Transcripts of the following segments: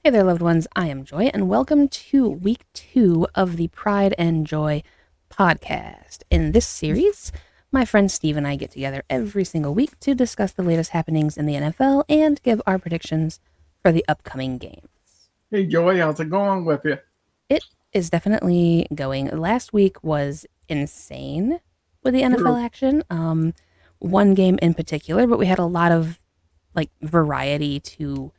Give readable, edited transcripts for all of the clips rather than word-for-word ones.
Hey there, loved ones. I am Joy, and welcome to week 2 of the Pride and Joy podcast. In this series, my friend Steve and I get together every single week to discuss the latest happenings in the NFL and give our predictions for the upcoming games. Hey, Joey, how's it going with you? It is definitely going. Last week was insane with the NFL True. action. One game in particular, but we had a lot of variety to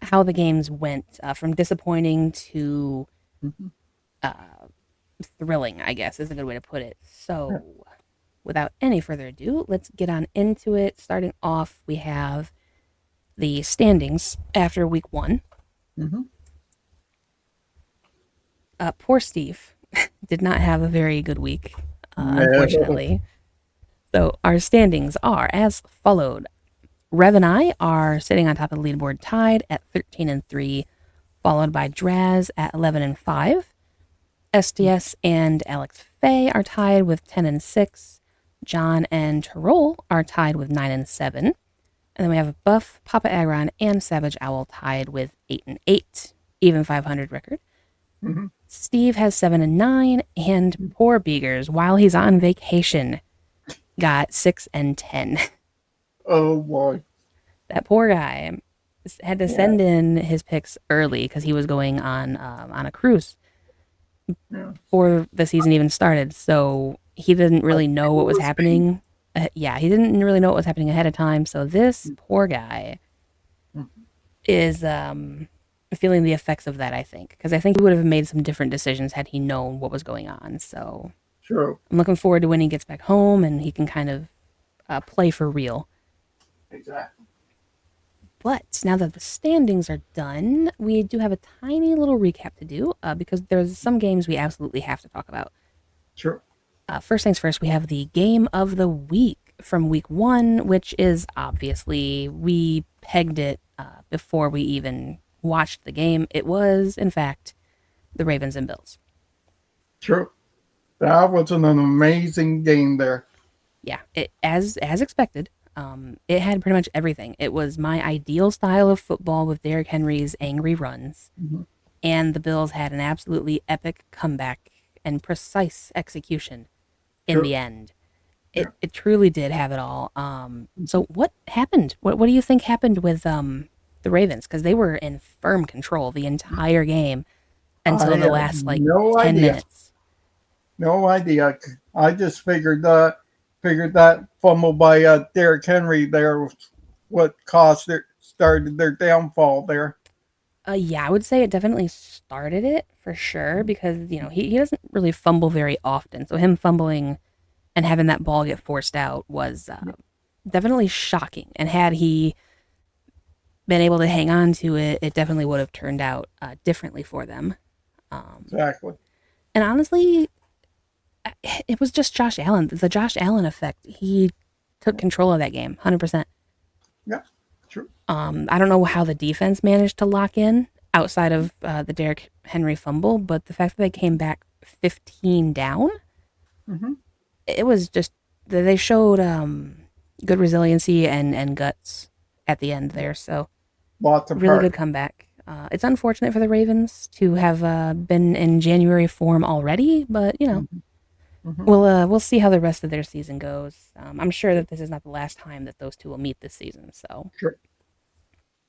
how the games went, from disappointing to Mhm. uh, thrilling, I guess is a good way to put it. So, without any further ado, let's get on into it. Starting off, we have the standings after week 1. Mm-hmm. Poor Steve did not have a very good week, No. unfortunately. So, our standings are as followed. Rev and I are sitting on top of the leaderboard tied at 13-3, followed by Draz at 11-5. SDS and Alex Faye are tied with 10-6. John and Terrell are tied with 9-7. And then we have Buff, Papa Agron, and Savage Owl tied with 8-8, even 500 record. Mm-hmm. Steve has 7-9, and poor Beegers, while he's on vacation, got 6-10. Oh, boy. That poor guy had to Yeah. send in his picks early because he was going on a cruise Yeah. before the season even started. So he didn't Like really know what was Crosby. happening. Yeah, he didn't really know what was happening ahead of time. So this poor guy Mhm. is feeling the effects of that, I think, because I think he would have made some different decisions had he known what was going on. So True. I'm looking forward to when he gets back home and he can kind of play for real. Exactly. But now that the standings are done, we do have a tiny little recap to do, because there's some games we absolutely have to talk about. True. First things first, we have the game of the week from week 1, which is obviously, we pegged it before we even watched the game. It was, in fact, the Ravens and Bills. True. That was an amazing game there. Yeah, as expected. It had pretty much everything. It was my ideal style of football with Derrick Henry's angry runs, Mm-hmm. and the Bills had an absolutely epic comeback and precise execution in True. the end. It Yeah. it truly did have it all. So what happened? What do you think happened with the Ravens? Because they were in firm control the entire game I until the have last no idea. 10 minutes. No idea. I just figured that fumble by Derrick Henry there was what started their downfall there. Yeah, I would say it definitely started it for sure because he doesn't really fumble very often. So him fumbling and having that ball get forced out was definitely shocking. And had he been able to hang on to it, it definitely would have turned out differently for them. Um, Exactly. and honestly, it was just Josh Allen, the Josh Allen effect. He took control of that game, 100%. Yeah. True. I don't know how the defense managed to lock in outside of the Derrick Henry fumble, but the fact that they came back 15 down, Mm-hmm. it was just they showed good resiliency and guts at the end there. So Lots of really heart. good comeback. It's unfortunate for the Ravens to have been in January form already, but Mm-hmm. Mm-hmm. we'll see how the rest of their season goes. I'm sure that this is not the last time that those two will meet this season. So, Sure.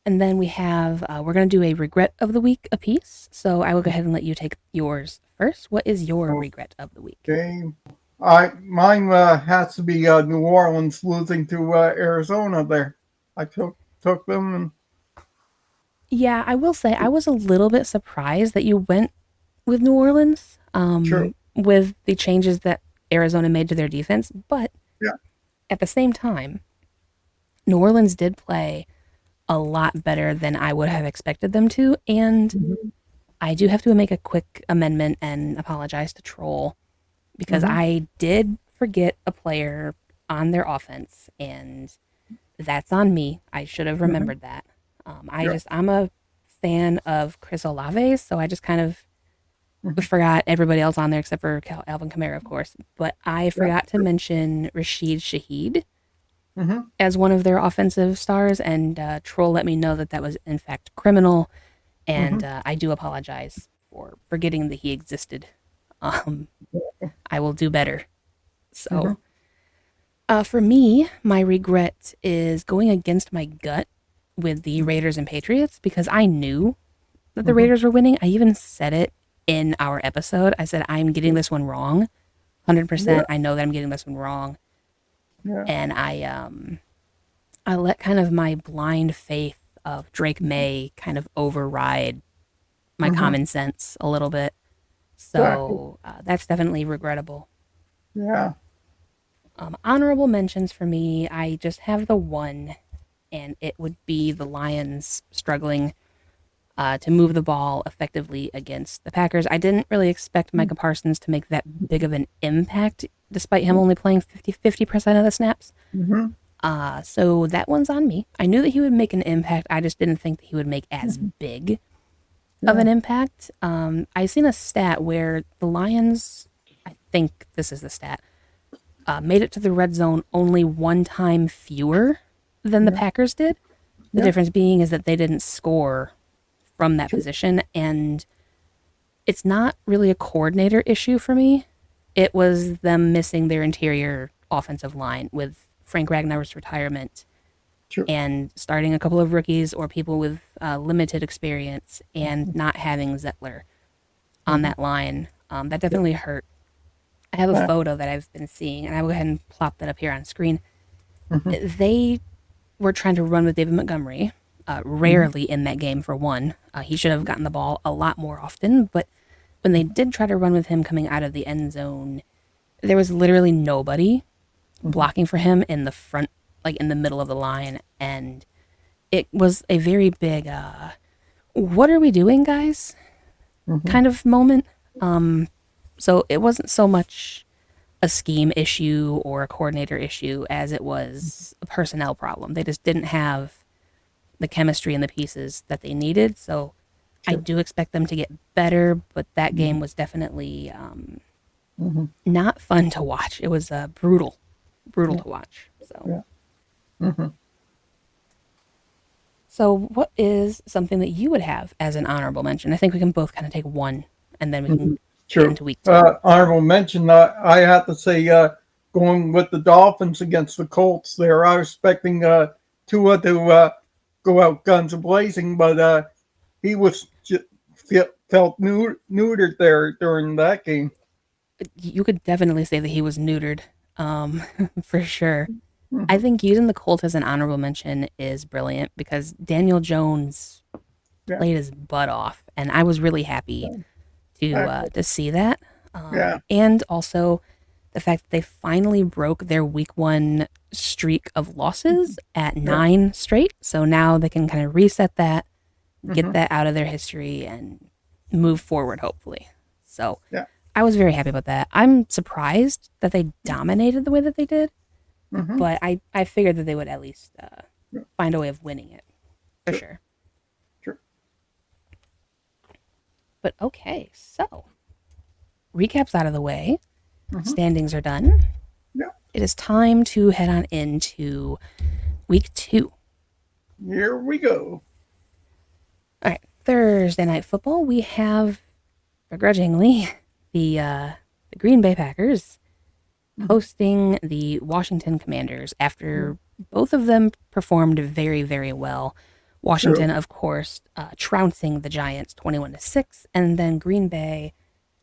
and then we have we're gonna do a regret of the week apiece. So I will go ahead and let you take yours first. What is your regret of the week? Okay. Mine has to be New Orleans losing to Arizona. There, I took them, and Yeah, I will say I was a little bit surprised that you went with New Orleans, true. with the changes that Arizona made to their defense, but Yeah. at the same time, New Orleans did play a lot better than I would have expected them to, and Mm-hmm. I do have to make a quick amendment and apologize to Troll because Mm-hmm. I did forget a player on their offense, and that's on me. I should have Mm-hmm. remembered that. Yeah. I'm a fan of Chris Olave, so I just kind of Mm-hmm. forgot everybody else on there except for Alvin Kamara, of course. But I Yeah. forgot to mention Rashid Shaheed Mm-hmm. as one of their offensive stars, and Troll let me know that that was in fact criminal, and Mhm. I do apologize for forgetting that he existed. Um, I will do better. So, Mhm. for me, my regret is going against my gut with the Mhm. Raiders and Patriots because I knew that the Mhm. Raiders were winning. I even said it in our episode. I said, I'm getting this one wrong. Yeah. 100%. I know that I'm getting this one wrong. Yeah. And I let kind of my blind faith of Drake May kind of override my Mhm. common sense a little bit. Exactly. So that's definitely regrettable. Yeah. Honorable mentions for me, I just have the one, and it would be the Lions struggling to move the ball effectively against the Packers. I didn't really expect Micah Parsons to make that big of an impact, despite him only playing 50% of the snaps. Mhm. So that one's on me. I knew that he would make an impact. I just didn't think that he would make as Mhm. big of Yeah. an impact. I seen a stat where the Lions, I think this is the stat, made it to the red zone only one time fewer than the Yeah. Packers did. The Yeah. difference being is that they didn't score from that True. position, and it's not really a coordinator issue for me. It was them missing their interior offensive line with Frank Ragnar's retirement True. and starting a couple of rookies or people with limited experience and not having Zettler on Mhm. that line. That Yeah. definitely hurt. I have a Yeah. photo that I've been seeing, and I will go ahead and plop that up here on screen. Mhm. They were trying to run with David Montgomery, Mhm. rarely in that game for one. He should have gotten the ball a lot more often, but when they did try to run with him coming out of the end zone, there was literally nobody Mhm. blocking for him in the front, like in the middle of the line. And it was a very big, what are we doing, guys? Mhm. Kind of moment. So it wasn't so much a scheme issue or a coordinator issue as it was a personnel problem. They just didn't have the chemistry and the pieces that they needed. So I True. do expect them to get better, but that Mhm. game was definitely Mhm. not fun to watch. It was brutal, brutal Yeah. to watch. So, Yeah. Mhm. so what is something that you would have as an honorable mention? I think we can both kind of take one, and then we can Mhm. get True. into week two. Honorable mention. I have to say, going with the Dolphins against the Colts. There, I was expecting Tua to go out guns blazing, but he was felt neutered there during that game. You could definitely say that he was neutered, um, for sure. I Hmm. think using the Colt as an honorable mention is brilliant because Daniel Jones Yeah. played his butt off, and I was really happy Exactly. to see that. Yeah. And also the fact that they finally broke their week one streak of losses at Yeah. 9 straight. So now they can kind of reset that, get Hmm. that out of their history, and move forward, hopefully. So Yeah. I was very happy about that. I'm surprised that they dominated the way that they did, Hmm. but I figured that they would at least Yeah. find a way of winning it for True. sure. True. But okay, so recaps out of the way, Hmm. standings are done. Yeah. It is time to head on into week two. Here we go. All right, Thursday night football. We have begrudgingly the Green Bay Packers Hmm. hosting the Washington Commanders after both of them performed very, very well. True. Washington, of course, trouncing the Giants 21-6, and then Green Bay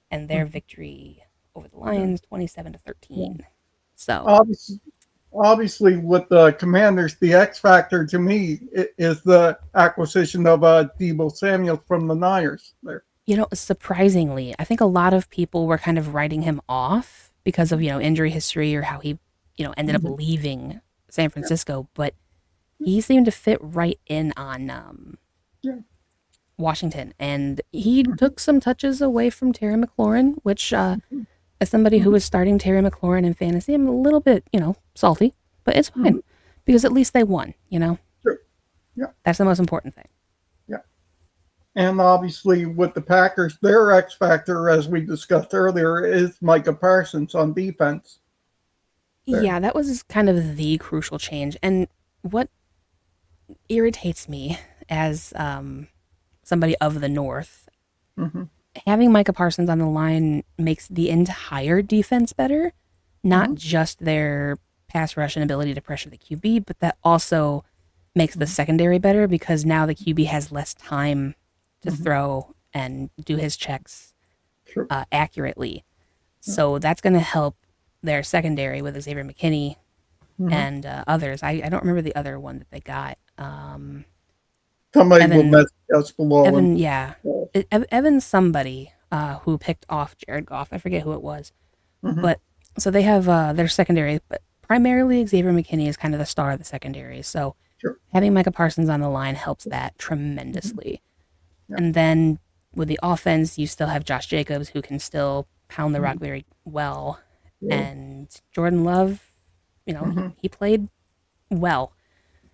and their Mhm. victory over the Yeah. Lions 27 to Yeah. 13. So, Obviously, obviously, with the Commanders, the X factor to me is the acquisition of Debo Samuel from the Niners. There. surprisingly, I think a lot of people were kind of writing him off because of, injury history or how he, ended up Mhm. leaving San Yeah. Francisco, but he seemed to fit right in on Yeah. Washington, and he Mhm. took some touches away from Terry McLaurin, which, as somebody who Mhm. was starting Terry McLaurin in fantasy, I'm a little bit, salty, but it's fine Mhm. because at least they won. True. Yeah. That's the most important thing. Yeah. And obviously, with the Packers, their X factor, as we discussed earlier, is Micah Parsons on defense. There. Yeah, that was kind of the crucial change. And what irritates me as somebody of the North. Mm-hmm. Having Micah Parsons on the line makes the entire defense better, not Mm-hmm. just their pass rush and ability to pressure the QB, but that also makes the Mm-hmm. secondary better because now the QB has less time to Mm-hmm. throw and do his checks Sure. accurately. Yeah. So that's going to help their secondary with Xavier McKinney Mm-hmm. and others. I don't remember the other one that they got. Somebody will Evan, mess us below him. Evan, yeah. Evan somebody who picked off Jared Goff. I forget who it was. Mm-hmm. But so they have their secondary, but primarily Xavier McKinney is kind of the star of the secondary. So Sure. having Micah Parsons on the line helps that Mm-hmm. tremendously. Yeah. And then with the offense, you still have Josh Jacobs who can still pound the rock Mm-hmm. very well. Yeah. And Jordan Love, Mm-hmm. he played well.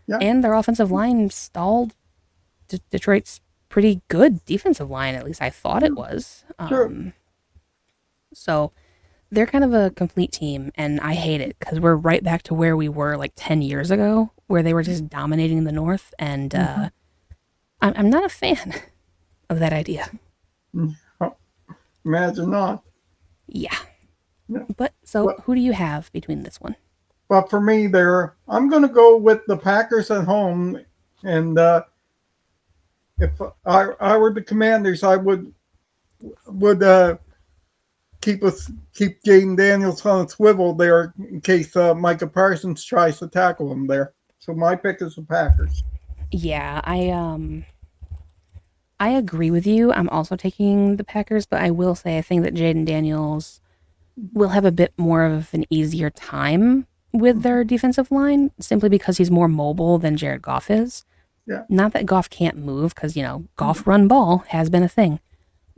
Yeah. And their offensive line stalled Detroit's pretty good defensive line, at least I thought it was. Sure. So they're kind of a complete team, and I hate it because we're right back to where we were like 10 years ago, where they were just dominating the North, and Mm-hmm. I'm not a fan of that idea. Mm-hmm. Imagine not. Yeah. Yeah. But so But who do you have between this one? but for me, there, I'm going to go with the Packers at home, and if I were the Commanders, I would keep Jaden Daniels on a swivel there in case Micah Parsons tries to tackle him there. So my pick is the Packers. Yeah, I agree with you. I'm also taking the Packers, but I will say I think that Jaden Daniels will have a bit more of an easier time with their defensive line simply because he's more mobile than Jared Goff is. Yeah, Not that Goff can't move because, Goff run ball has been a thing,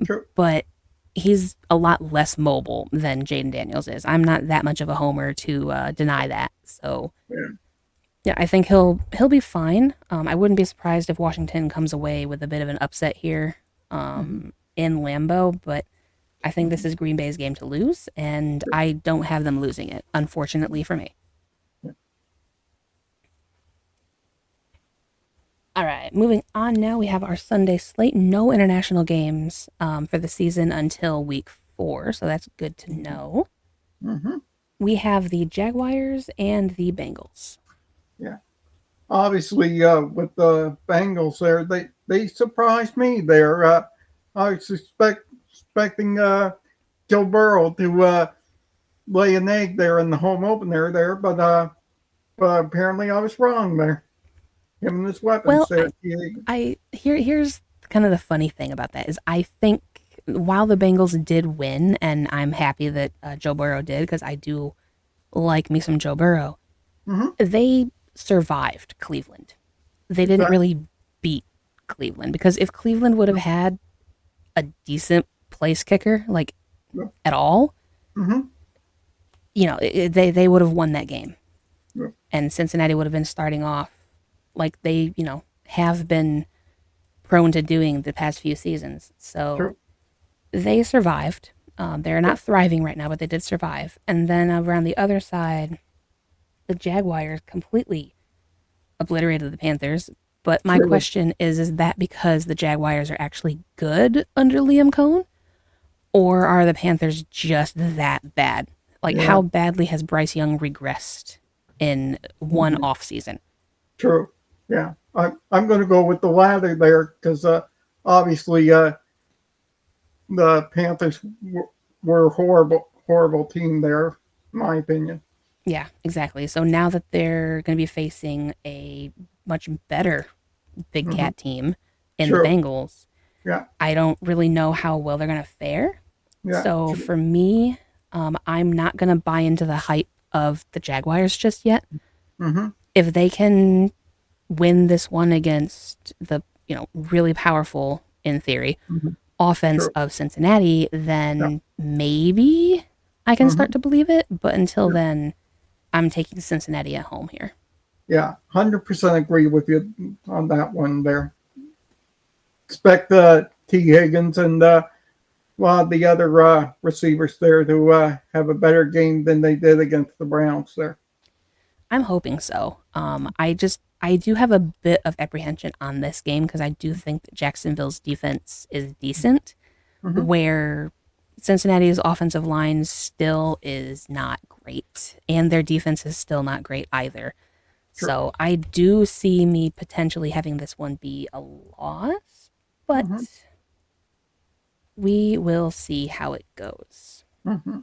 true. but he's a lot less mobile than Jaden Daniels is. I'm not that much of a homer to deny that. So, Yeah. yeah, I think he'll be fine. I wouldn't be surprised if Washington comes away with a bit of an upset here Mm-hmm. in Lambeau, but I think this is Green Bay's game to lose, and I don't have them losing it, unfortunately for me. All right, moving on now, we have our Sunday slate. No international games for the season until week 4, so that's good to know. Mm-hmm. We have the Jaguars and the Bengals. Yeah. Obviously, with the Bengals there, they surprised me there. I was expecting Joe Burrow to lay an egg there in the home opener there, but apparently I was wrong there. Him and his weapons Well, there. here's kind of the funny thing about that is I think while the Bengals did win, and I'm happy that Joe Burrow did because I do like me some Joe Burrow, Mm-hmm. they survived Cleveland. They didn't Exactly. really beat Cleveland because if Cleveland would have had a decent place kicker, like Yeah. at all, Mm-hmm. they would have won that game, Yeah. and Cincinnati would have been starting off like they have been prone to doing the past few seasons. So True. they survived. They're Yeah. not thriving right now, but they did survive. And then around the other side, the Jaguars completely obliterated the Panthers. But my True. question is that because the Jaguars are actually good under Liam Cohn, or are the Panthers just that bad? Like, Yeah. how badly has Bryce Young regressed in one Mm-hmm. off season? True. Yeah. I'm going to go with the latter there because obviously the Panthers were a horrible team there, in my opinion. Yeah, exactly. So now that they're going to be facing a much better Big Mm-hmm. Cat team in the True. Bengals, Yeah. I don't really know how well they're going to fare. Yeah. So True. for me, I'm not going to buy into the hype of the Jaguars just yet. Mm-hmm. If they can win this one against the really powerful, in theory, Mm-hmm. offense True. of Cincinnati, Yeah. then maybe I can Mm-hmm. start to believe it. But until Yeah. then, I'm taking Cincinnati at home here. Yeah. 100% agree with you on that one there. Expect T. Higgins and a lot of the other receivers there to have a better game than they did against the Browns there. I'm hoping so. I just I do have a bit of apprehension on this game because I do think that Jacksonville's defense is decent, Mm-hmm. where Cincinnati's offensive line still is not great, and their defense is still not great either. True. So I do see me potentially having this one be a loss, but Mm-hmm. we will see how it goes. Mm-hmm.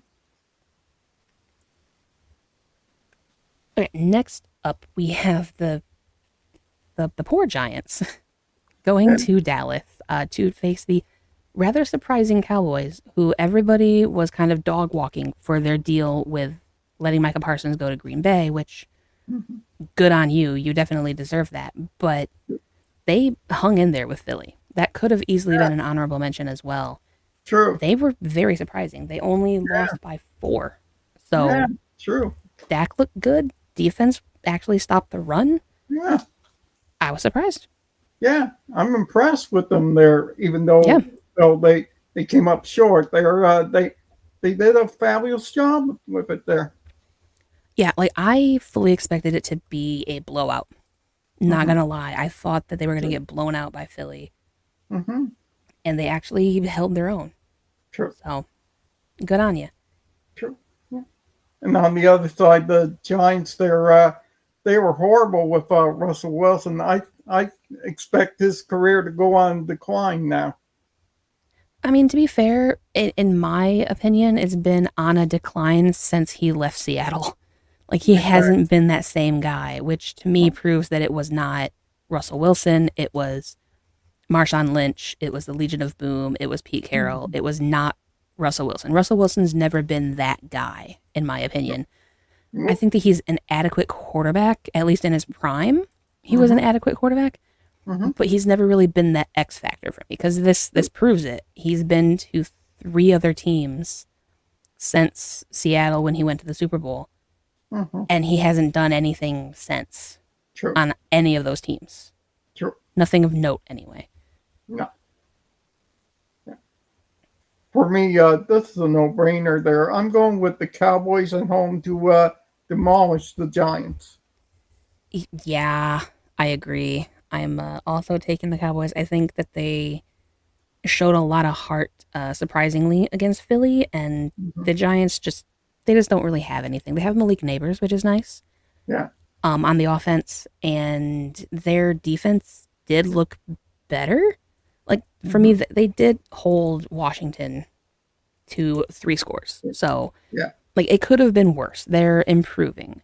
Okay, next up we have the poor Giants going And to Dallas to face the rather surprising Cowboys, who everybody was kind of dog walking for their deal with letting Micah Parsons go to Green Bay, which mm-hmm. good on you. You definitely deserve that. But they hung in there with Philly. That could have easily Yeah, been an honorable mention as well. true. They were very surprising. They only Yeah, lost by 4. yeah, So true. Dak looked good. Defense actually stopped the run. Yeah, I was surprised. yeah. I'm impressed with them there, even Yeah. though they came up short. They did a fabulous job with it there. Yeah, like I fully expected it to be a blowout. Not Mm-hmm. gonna lie, I thought that they were gonna True. get blown out by Philly, Mm-hmm. and they actually held their own. True. So good on you. True. Yeah. And on the other side, the Giants, they were horrible with Russell Wilson. I expect his career to go on decline now. I mean, to be fair, in my opinion, it's been on a decline since he left Seattle. Like he Okay. hasn't been that same guy, which to me proves that it was not Russell Wilson. It was Marshawn Lynch. It was the Legion of Boom. It was Pete Carroll. Mhm. It was not Russell Wilson. Russell Wilson's never been that guy, in my opinion. I Nope. think that he's an adequate quarterback, at least in his prime. He was an Mhm. adequate quarterback, Mhm. but he's never really been that X factor for me because this proves it. He's been to 3 other teams since Seattle when he went to the Super Bowl, Mhm. and he hasn't done anything since True. on any of those teams. True. Nothing of note, anyway. No. Yeah. For me, this is a no-brainer. There, I'm going with the Cowboys at home to demolish the Giants. Yeah, I agree. I'm also taking the Cowboys. I think that they showed a lot of heart, surprisingly, against Philly, and Mhm. the Giants just don't really have anything. They have Malik Neighbors, which is nice, Yeah. on the offense, and their defense did look better. Like for me, Mhm. they did hold Washington to 3 scores, so Yeah. like it could have been worse. They're improving.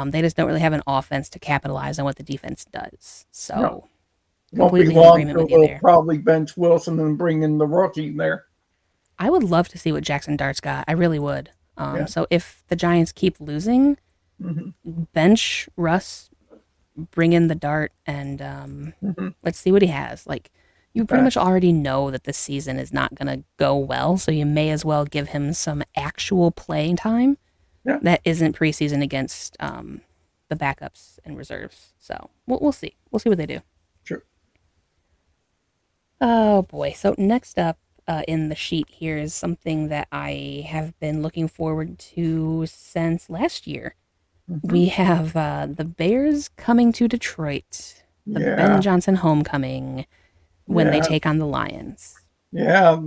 They just don't really have an offense to capitalize on what the defense does. No. So Won't be completely in long agreement till with you they'll there. probably bench Wilson and bring in the rookie there. I would love to see what Jackson Dart's got. I really would. Yeah. So if the Giants keep losing, Hmm. bench Russ, bring in the Dart, and Hmm. let's see what he has. Like you pretty Okay. much already know that this season is not going to go well, so you may as well give him some actual playing time Yeah. that isn't preseason against the backups and reserves. So we'll see. We'll see what they do. True. Oh boy. So next up in the sheet here is something that I have been looking forward to since last year. Hmm. We have the Bears coming to Detroit, the Ben Yeah. Johnson homecoming when they Yeah. take on the Lions. Yeah.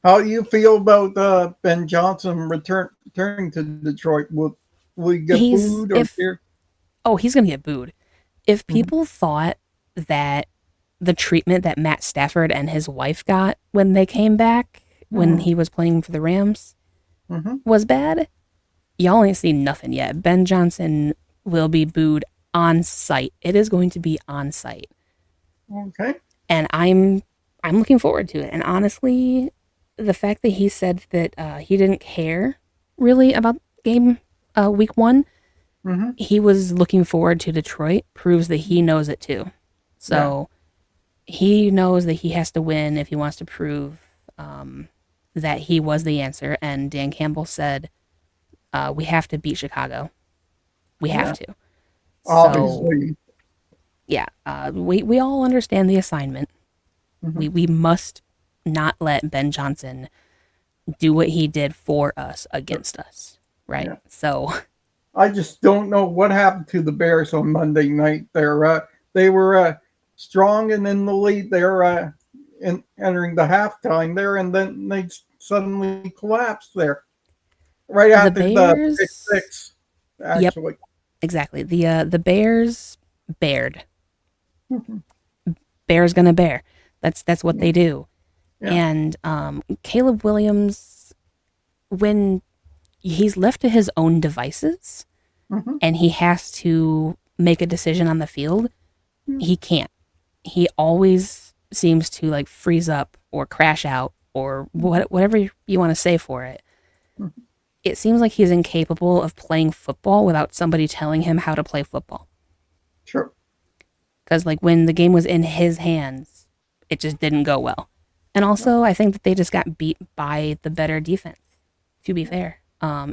How do you feel about Ben Johnson returning to Detroit? Will he get He's booed or if cheered? oh he's gonna get booed. If Hmm. people thought that the treatment that Matt Stafford and his wife got when they came back when Hmm. he was playing for the Rams Hmm. was bad, y'all ain't seen nothing yet. Ben Johnson will be booed on site. It is going to be on site, Okay. and I'm looking forward to it. And honestly, the fact that he said that he didn't care really about game week 1, Hmm. he was looking forward to Detroit proves that he knows it too. Yeah. So he knows that he has to win if he wants to prove that he was the answer. And Dan Campbell said, "We have to beat Chicago. We have Yeah. to." So Obviously. yeah, we all understand the assignment. Hmm. We must not let Ben Johnson do what he did for us against us, right? Yeah. So I just don't know what happened to the Bears on Monday night. They were strong and in the lead there, entering the halftime there, and then they suddenly collapsed there right The after the pick Bears, six. yep, Actually, exactly. The Bears bared. Bears gonna bear. That's what they do. yeah, And Caleb Williams, when he's left to his own devices hmm and he has to make a decision on the field, he can't. He always seems to like freeze up or crash out or whatever you want to say for it. It seems like he's incapable of playing football without somebody telling him how to play football. sure, Because like when the game was in his hands, it just didn't go well. And also, I think that they just got beat by the better defense. To be fair,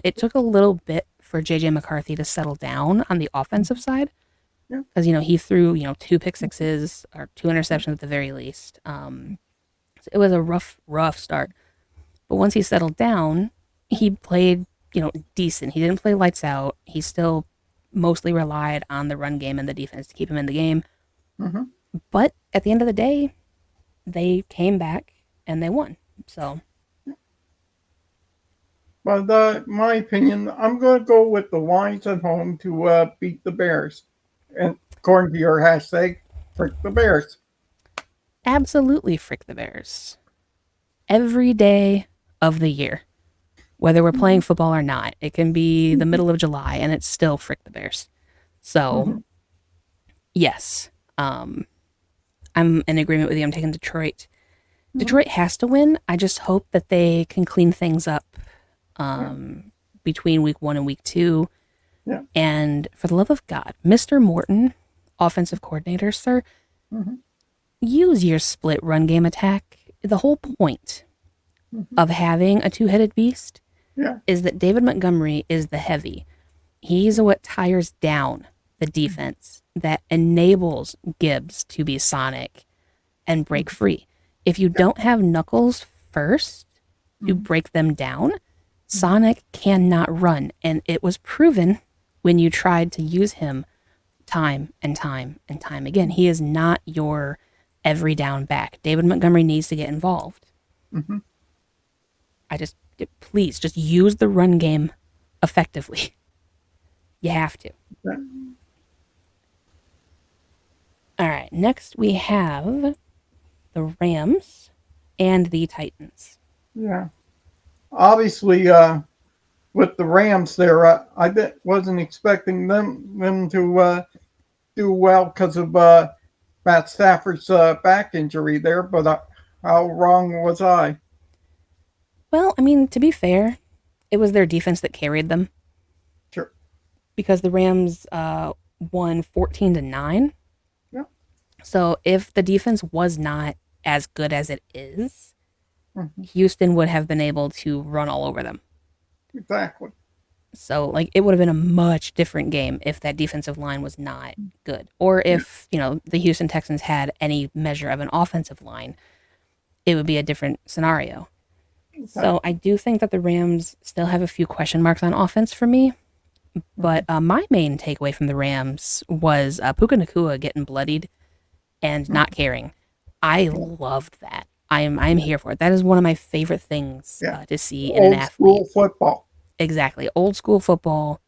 it took a little bit for JJ McCarthy to settle down on the offensive side yeah, because he threw two pick sixes or two interceptions at the very least. So it was a rough start. But once he settled down, he played decent. He didn't play lights out. He still mostly relied on the run game and the defense to keep him in the game. hmm But at the end of the day, they came back and they won. So But my opinion, I'm going to go with the Lions at home to beat the Bears, and according to your hashtag, frick the Bears. absolutely frick the Bears. Every day of the year, whether we're playing football or not, it can be the middle of July and it's still frick the Bears. So, hmm yes, I'm in agreement with you. I'm taking Detroit. Detroit has to win. I just hope that they can clean things up Yeah, between week 1 and week 2. yeah, And for the love of God, Mr. Morton, offensive coordinator, sir, hmm use your split run game attack. The whole point hmm of having a two-headed beast yeah, is that David Montgomery is the heavy. He's what tires down the defense that enables Gibbs to be sonic and break free. If you yeah, don't have Knuckles first to hmm break them down, Sonic cannot run. And it was proven when you tried to use him time and time and time again. He is not your every down back. David Montgomery needs to get involved. hmm I just, please, just use the run game effectively. You have to. yeah, All right, next we have the Rams and the Titans. yeah. Obviously, with the Rams there, wasn't expecting them to do well because of Matt Stafford's back injury there, but how wrong was I? Well, I mean, to be fair, it was their defense that carried them Sure. because the Rams won 14-9. Yeah. So if the defense was not as good as it is, hmm Houston would have been able to run all over them. Exactly. So like it would have been a much different game if that defensive line was not good, or Yeah. if the Houston Texans had any measure of an offensive line, it would be a different scenario. So I Exactly. do think that the Rams still have a few question marks on offense for me. hmm But my main takeaway from the Rams was Puka Nakua getting bloodied and not caring. I Yeah. loved that. I'm Yeah. here for it. That is one of my favorite things Yeah. to see in an Old athlete. school football. Exactly, old school football.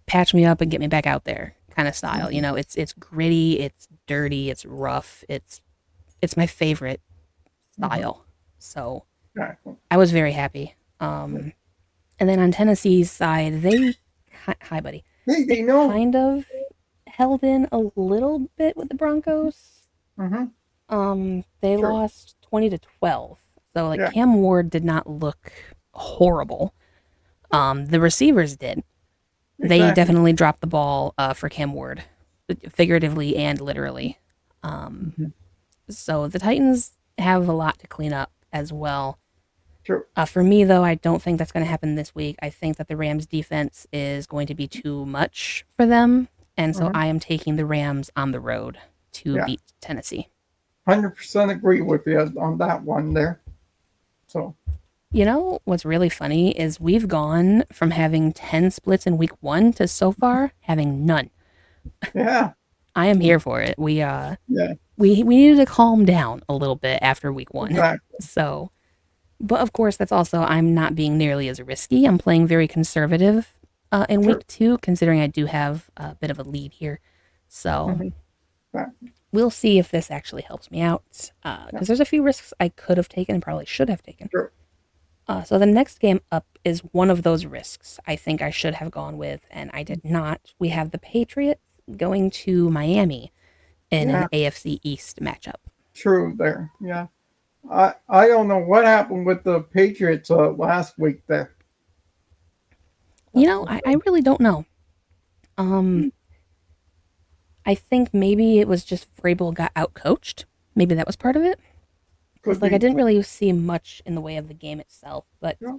Patch me up and get me back out there kind of style. hmm It's gritty, it's dirty, it's rough. It's my favorite hmm style. So Exactly. I was very happy. Yeah. And then on Tennessee's side, hi buddy, Hey, they kind of held in a little bit with the Broncos. hmm They Sure. lost 20-12. So like Yeah. Cam Ward did not look horrible. The receivers did. They Exactly. definitely dropped the ball for Cam Ward, figuratively and literally. Um, hmm so the Titans have a lot to clean up as well. Sure. For me, though, I don't think that's going to happen this week. I think that the Rams' defense is going to be too much for them. And so hmm I am taking the Rams on the road to Yeah. beat Tennessee. 100% agree with you on that one there. So, You know what's really funny is we've gone from having 10 splits in week 1 to so far having none. Yeah. I am here for it. Yeah. We needed to calm down a little bit after week 1. Exactly. So, but of course that's also I'm not being nearly as risky. I'm playing very conservative in True. week 2 considering I do have a bit of a lead here. So, Mm-hmm. Right. we'll see if this actually helps me out Yeah. because there's a few risks I could have taken and probably should have taken. True. So the next game up is one of those risks I think I should have gone with, and I did not. We have the Patriots going to Miami in an Yeah. AFC East matchup. True. There. Yeah. I don't know what happened with the Patriots last week there. You know, I really don't know. Um, I think maybe it was just Vrabel got outcoached. Maybe that was part of it. Could Because like I be. didn't really see much in the way of the game itself, but Yeah.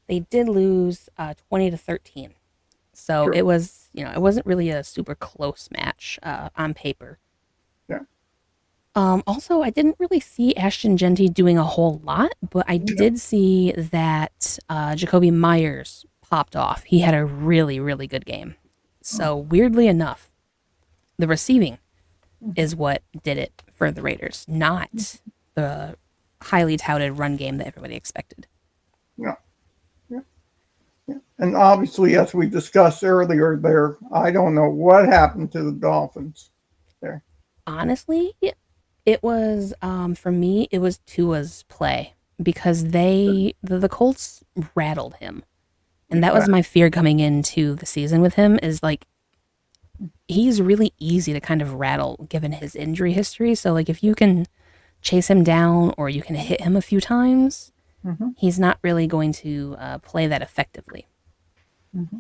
they did lose 20-13. So True. it was, you know, it wasn't really a super close match on paper. Yeah. Also, I didn't really see Ashton Genty doing a whole lot, but I Yeah. did see that Jacoby Myers popped off. He had a really, really good game. So, weirdly enough, the receiving is what did it for the Raiders, not the highly touted run game that everybody expected. Yeah. Yeah. Yeah. And obviously, as we discussed earlier, there, I don't know what happened to the Dolphins there. Honestly, it was for me, it was Tua's play because the Colts rattled him. And that was Exactly. my fear coming into the season with him is like he's really easy to kind of rattle given his injury history. So like if you can chase him down or you can hit him a few times, Mm-hmm. he's not really going to play that effectively. Mm-hmm.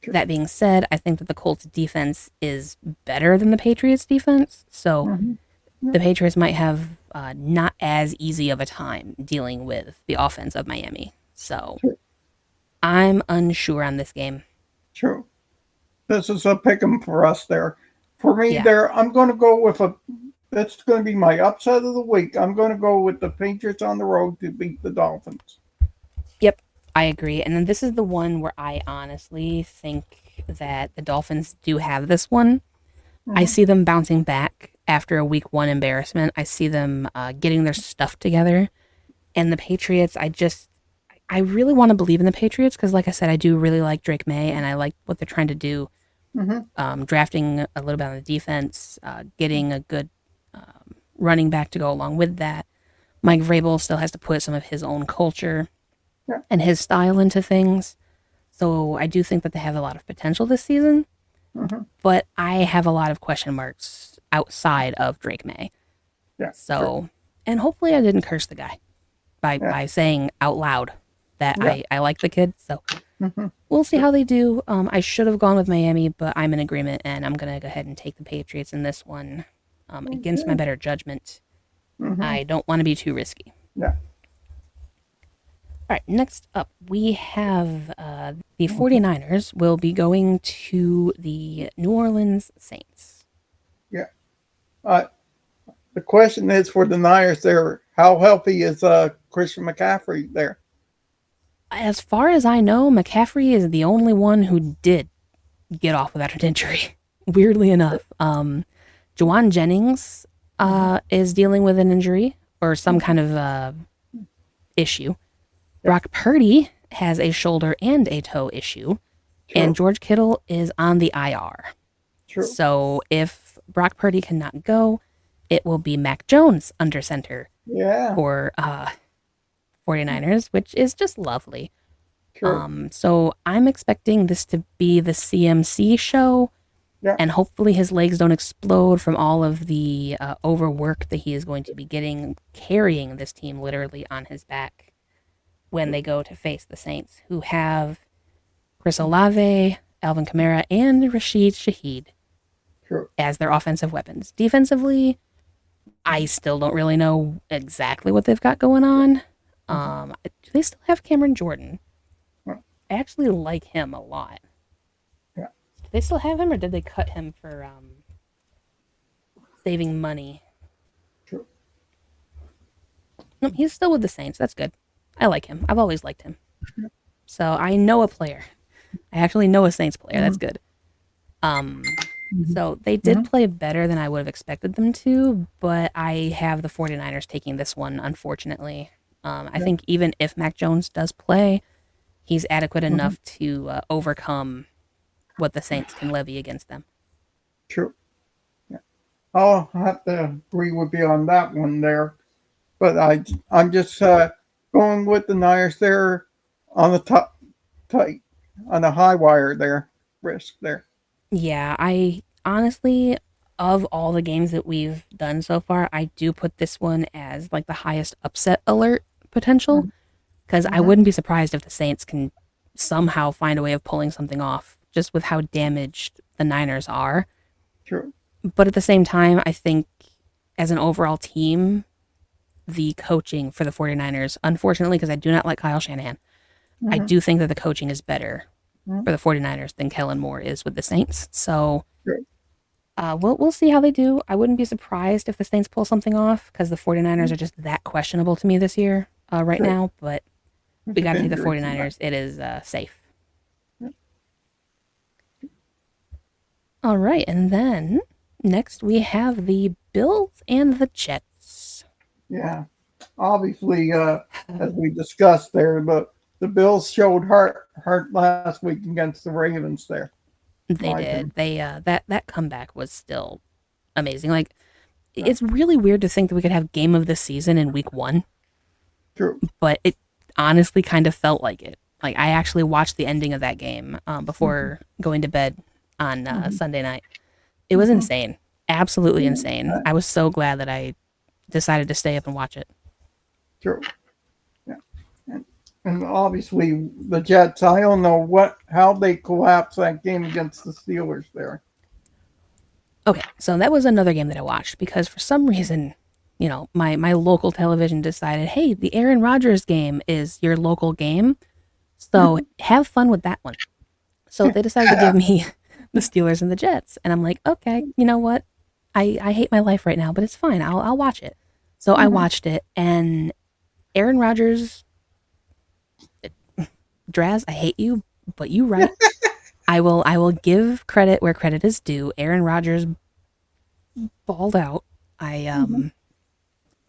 True. That being said, I think that the Colts defense is better than the Patriots defense. So Mm-hmm. Yeah. the Patriots might have not as easy of a time dealing with the offense of Miami. So True. I'm unsure on this game. True. This is a pick 'em for us there. For me, Yeah. there, I'm going to go with a. That's going to be my upset of the week. I'm going to go with the Patriots on the road to beat the Dolphins. Yep, I agree. And then this is the one where I honestly think that the Dolphins do have this one. I Mm-hmm. see them bouncing back after a week 1 embarrassment. I see them getting their stuff together. And the Patriots, I really want to believe in the Patriots because, like I said, I do really like Drake May and I like what they're trying to do. Mm-hmm. Drafting a little bit on the defense, getting a good running back to go along with that. Mike Vrabel still has to put some of his own culture Yeah. and his style into things. So I do think that they have a lot of potential this season, Mm-hmm. but I have a lot of question marks outside of Drake May. Yeah. True. So, and hopefully I didn't curse the guy Yeah. by saying out loud that Yeah. I like the kid. So Mm-hmm. we'll see True. how they do. I should have gone with Miami, but I'm in agreement and I'm going to go ahead and take the Patriots in this one against my Okay. better judgment. Mm-hmm. I don't want to be too risky. Yeah. All right, next up, we have the Mm-hmm. 49ers will be going to the New Orleans Saints. Yeah. Uh, the question is for the Niners there, how healthy is Christian McCaffrey there? As far as I know, McCaffrey is the only one who did get off without an injury. Weirdly enough, Juwan Jennings Mm-hmm. is dealing with an injury or some Mm-hmm. kind of issue. Yeah. Brock Purdy has a shoulder and a toe issue, and True. George Kittle is on the IR. True. So if Brock Purdy cannot go, it will be Mac Jones under center Yeah. for 49ers, which is just lovely. True. So I'm expecting this to be the CMC show, Yeah. and hopefully his legs don't explode from all of the overwork that he is going to be getting, carrying this team literally on his back when they go to face the Saints, who have Chris Olave, Alvin Kamara, and Rashid Shaheed True. as their offensive weapons. Defensively, I still don't really know exactly what they've got going on. Do they still have Cameron Jordan? Well, I actually like him a lot. yeah. Do they still have him, or did they cut him for saving money? True. No, he's still with the Saints. That's good. I like him. I've always liked him. So I know a player. I actually know a Saints player. That's Mhm. good. Um, Mhm. so they did Mhm. play better than I would have expected them to, but I have the 49ers taking this one, unfortunately. I Yeah. think even if Mac Jones does play, he's adequate Mhm. enough to overcome what the Saints can levy against them. True. Yeah. I'll have to agree with you on that one there. But I'm just going with the Niners there on the top tight on the high wire there risk there. Yeah, I honestly, of all the games that we've done so far, I do put this one as like the highest upset alert potential because I Mm-hmm. wouldn't be surprised if the Saints can somehow find a way of pulling something off just with how damaged the Niners are. True. But at the same time, I think as an overall team, the coaching for the 49ers, unfortunately, because I do not like Kyle Shanahan, I Mm-hmm. do think that the coaching is better Mm-hmm. for the 49ers than Kellen Moore is with the Saints. So True. we'll see how they do. I wouldn't be surprised if the Saints pull something off because the 49ers are just that questionable to me this year right True. now. But There's we got to take the injuries in that. 49ers. It is safe. Yeah. All right. And then next we have the Bills and the Jets. Yeah. Obviously, as we discussed there, but the Bills showed heart last week against the Ravens there. They My did. opinion. That comeback was still amazing. Like Yeah. it's really weird to think that we could have game of the season in week 1, True. but it honestly kind of felt like it. Like I actually watched the ending of that game Mm-hmm. before going to bed on Mm-hmm. Sunday night. It was Mm-hmm. insane, absolutely insane. Yeah. I was so glad that I decided to stay up and watch it. True. Yeah. And, and obviously the Jets. I don't know what how they collapsed that game against the Steelers there. Okay, so that was another game that I watched because for some reason, my local television decided, hey, the Aaron Rodgers game is your local game, so have fun with that one. So they decided to give me the Steelers and the Jets, and I'm like, okay, you know what? I hate my life right now, but it's fine. I'll watch it. So I Mhm. watched it, and Aaron Rodgers, Draz, I hate you, but you right. I will give credit where credit is due. Aaron Rodgers balled out. I Mhm. um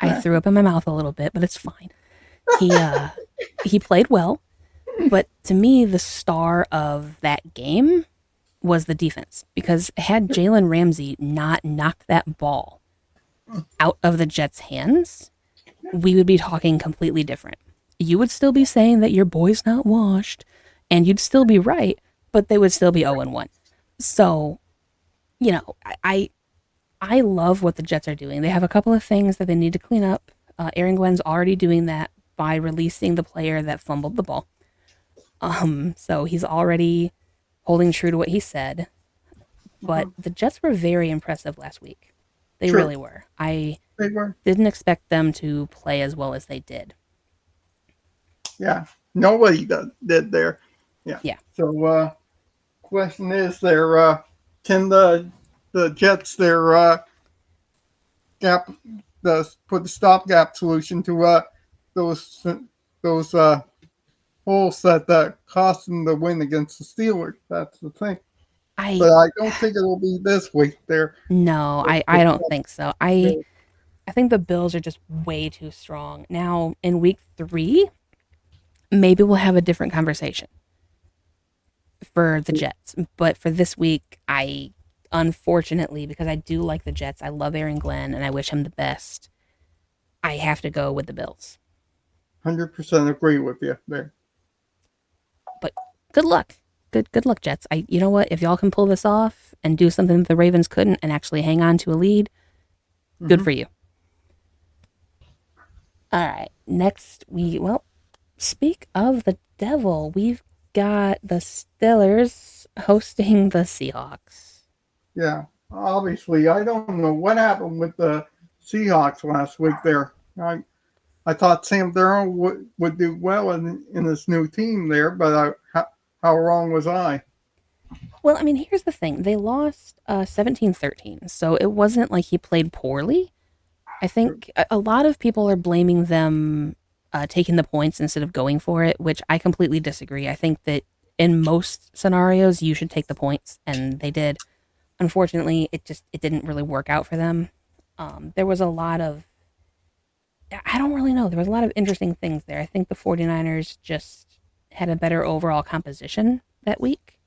I threw up in my mouth a little bit, but it's fine. He played well, but to me the star of that game was the defense because had Jalen Ramsey not knocked that ball out of the Jets' hands, we would be talking completely different. You would still be saying that your boy's not washed, and you'd still be right, but they would still be 0-1. So, you know, I love what the Jets are doing. They have a couple of things that they need to clean up. Aaron Glenn's already doing that by releasing the player that fumbled the ball. So he's already holding true to what he said. But Mhm. the Jets were very impressive last week. They True. really were. I They were. didn't expect them to play as well as they did. Yeah. Nobody did there. Yeah. Yeah. So question is there can the Jets their gap put the stopgap solution to those those holes that cost them the win against the Steelers. That's the thing. I But I don't think it'll be this week. There, no, I don't think so. I think the Bills are just way too strong. Now in week 3, maybe we'll have a different conversation for the Jets. But for this week, I unfortunately, because I do like the Jets, I love Aaron Glenn and I wish him the best. I have to go with the Bills. 100% agree with you there. But good luck. Good luck, Jets. You know what? If y'all can pull this off and do something that the Ravens couldn't and actually hang on to a lead, good Hmm. for you. All right. Next speak of the devil, we've got the Steelers hosting the Seahawks. Yeah, obviously, I don't know what happened with the Seahawks last week. There, I thought Sam Darnold would do well in this new team there, but how wrong was I? Well, I mean, here's the thing. They lost 17-13, so it wasn't like he played poorly. I think a lot of people are blaming them taking the points instead of going for it, which I completely disagree. I think that in most scenarios you should take the points, and they did. Unfortunately, it didn't really work out for them. There was a lot of I don't really know. There was a lot of interesting things there. I think the 49ers just had a better overall composition that week.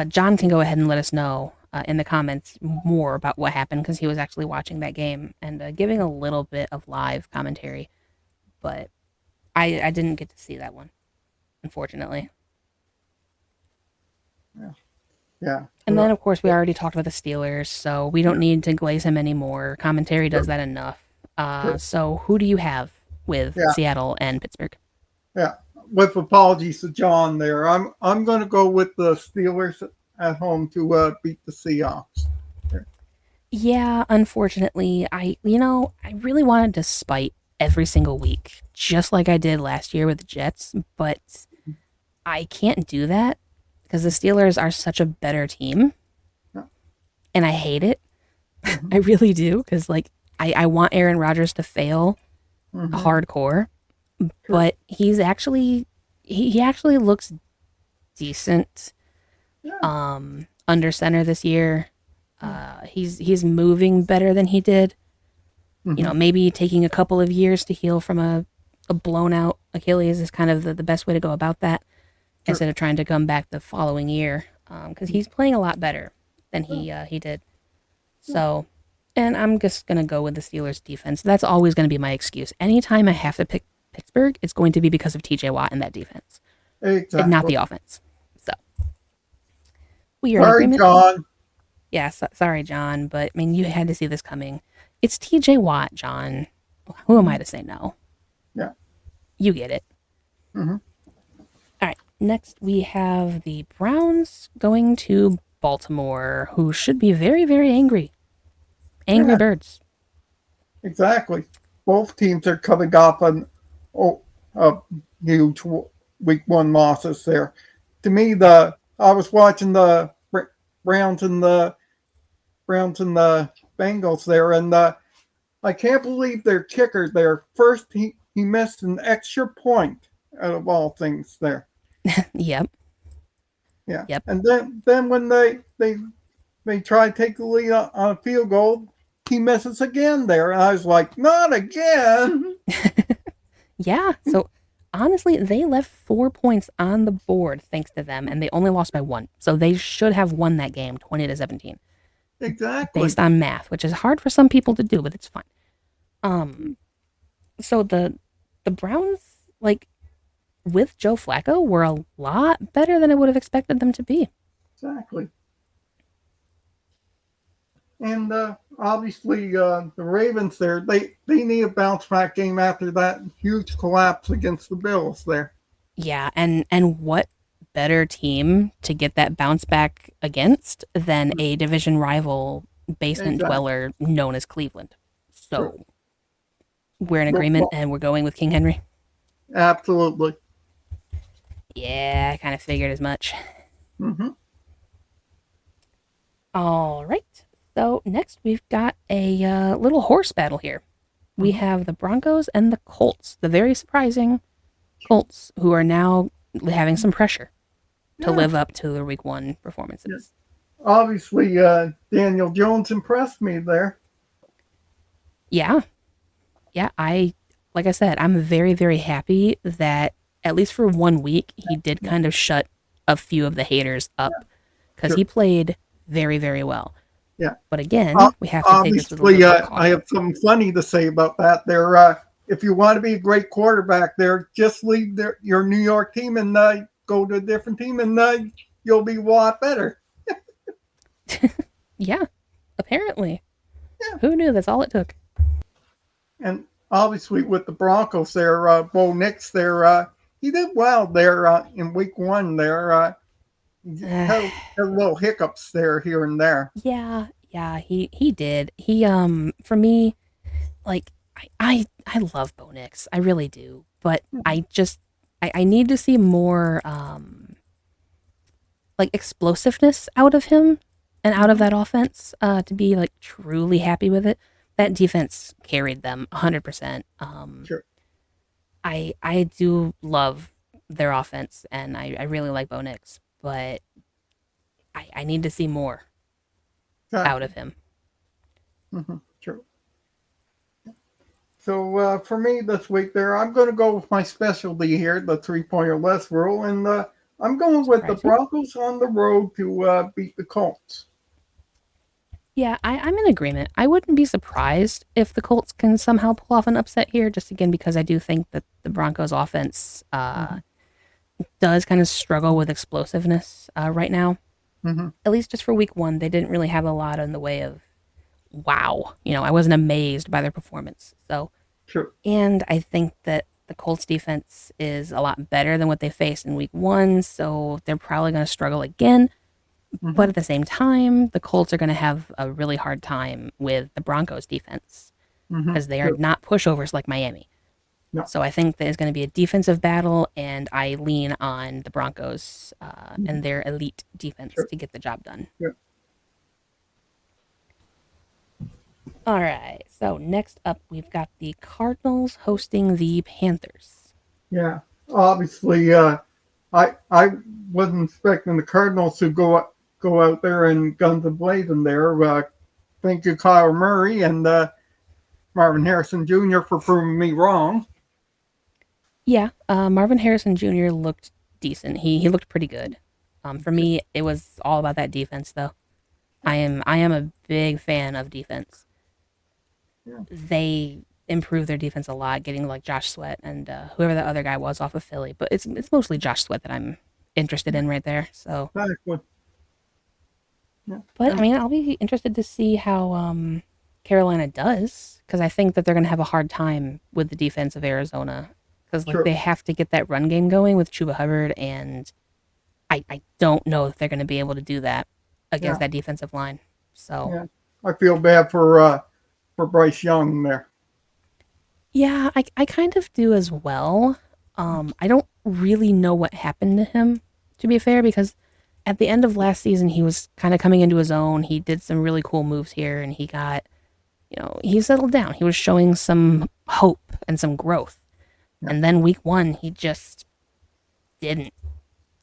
John can go ahead and let us know in the comments more about what happened because he was actually watching that game and giving a little bit of live commentary. But I didn't get to see that one, unfortunately. Yeah. And then, of course, we already talked about the Steelers, so we don't need to glaze him anymore. Commentary does that enough. So who do you have with Seattle and Pittsburgh? Yeah. With apologies to John there, I'm going to go with the Steelers at home to beat the Seahawks. Yeah, unfortunately, I really wanted to spite every single week, just like I did last year with the Jets, but I can't do that because the Steelers are such a better team, and I hate it. I really do because I want Aaron Rodgers to fail hardcore, but he actually looks decent under center this year. He's moving better than he did. Maybe taking a couple of years to heal from a blown out Achilles is kind of the best way to go about that instead of trying to come back the following year because he's playing a lot better than he did. So, and I'm just going to go with the Steelers defense. That's always going to be my excuse. Anytime I have to pick Pittsburgh, it's going to be because of TJ Watt and that defense. Exactly. And not the offense. So, we are Sorry, in agreement. John. Yeah, sorry, John, but I mean, you had to see this coming. It's TJ Watt, John. Who am I to say no? Yeah. You get it. All right, next we have the Browns going to Baltimore, who should be very, very angry. Angry birds. Exactly. Both teams are coming off huge week one losses there. To me, I was watching the Browns and the Bengals there, and I can't believe their kicker there. First, he missed an extra point out of all things there. Yep. Yeah. Yep. And then when they try to take the lead on a field goal, he misses again there. And I was like, not again. Yeah. So honestly, they left 4 points on the board thanks to them, and they only lost by 1. So they should have won that game 20-17. Exactly. Based on math, which is hard for some people to do, but it's fine. So the Browns, with Joe Flacco, were a lot better than I would have expected them to be. Exactly. And obviously, the Ravens there, they need a bounce back game after that huge collapse against the Bills there. Yeah, and what better team to get that bounce back against than a division rival basement dweller known as Cleveland. So we're in agreement and we're going with King Henry. Absolutely. Yeah, I kind of figured as much. All right. So next we've got a little horse battle here. We have the Broncos and the Colts, the very surprising Colts, who are now having some pressure to live up to their week one performances. Yes. Obviously, Daniel Jones impressed me there. Yeah. Yeah, like I said, I'm very, very happy that at least for 1 week, he did kind of shut a few of the haters up because he played very, very well. Yeah. But again, we have to take this with a little bit of caution. I have something funny to say about that. There, if you want to be a great quarterback there, just leave your New York team and go to a different team and you'll be a lot better. Yeah, apparently. Yeah. Who knew? That's all it took. And obviously with the Broncos there, Bo Nix there, he did well there in week one there. Had little hiccups there here and there. Yeah, he did. He for me, I love Bo Nix. I really do. But I need to see more explosiveness out of him and out of that offense to be truly happy with it. That defense carried them 100%. Sure. I do love their offense, and I really like Bo Nix, but I need to see more out Exactly. of him. True. So for me this week, there I'm going to go with my specialty here, the 3 point or less rule, and I'm going with the Surprise me. Broncos on the road to beat the Colts. Yeah, I'm in agreement. I wouldn't be surprised if the Colts can somehow pull off an upset here, just again because I do think that the Broncos offense Mm-hmm. does kind of struggle with explosiveness right now. Mm-hmm. At least just for week one, they didn't really have a lot in the way of wow. I wasn't amazed by their performance. So, True. and I think that the Colts defense is a lot better than what they faced in week one. So they're probably going to struggle again. Mm-hmm. But at the same time, the Colts are going to have a really hard time with the Broncos defense Mm-hmm. because they are True. not pushovers like Miami. No. So I think there's going to be a defensive battle, and I lean on the Broncos Mm-hmm. and their elite defense True. to get the job done. Yeah. All right. So next up, we've got the Cardinals hosting the Panthers. Yeah. Obviously, I wasn't expecting the Cardinals to go out there and guns a blazing there. Thank you, Kyle Murray and Marvin Harrison Jr. for proving me wrong. Yeah, Marvin Harrison Jr. looked decent. He looked pretty good. For me, it was all about that defense, though. I am a big fan of defense. Yeah. They improved their defense a lot, getting like Josh Sweat and whoever the other guy was off of Philly. But it's mostly Josh Sweat that I'm interested in right there. So, Exactly. Yeah. but I And mean, I'll be interested to see how Carolina does because I think that they're going to have a hard time with the defense of Arizona because like true. they have to get that run game going with Chuba Hubbard, and I don't know if they're going to be able to do that against Yeah. that defensive line. So Yeah. I feel bad for Bryce Young there. yeah, I kind of do as well. I don't really know what happened to him, to be fair, because at the end of last season, he was kind of coming into his own. He did some really cool moves here, and he got, he settled down. He was showing some hope and some growth. Yeah. And then week one, he just didn't.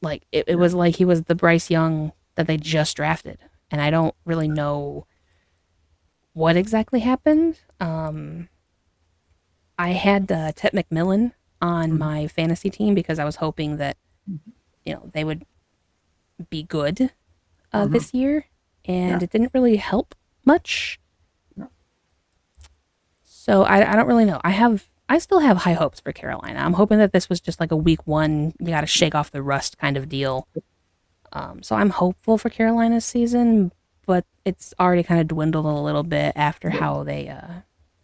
Like, it Yeah. was like he was the Bryce Young that they just drafted. And I don't really know what exactly happened. I had Ted McMillan on Mhm. my fantasy team because I was hoping that they would be good Mhm. this year, Yeah. and it didn't really help much. Yeah. So I don't really know. I still have high hopes for Carolina. I'm hoping that this was just like a week one, you got to shake off the rust kind of deal. So I'm hopeful for Carolina's season, but it's already kind of dwindled a little bit after Yeah. how they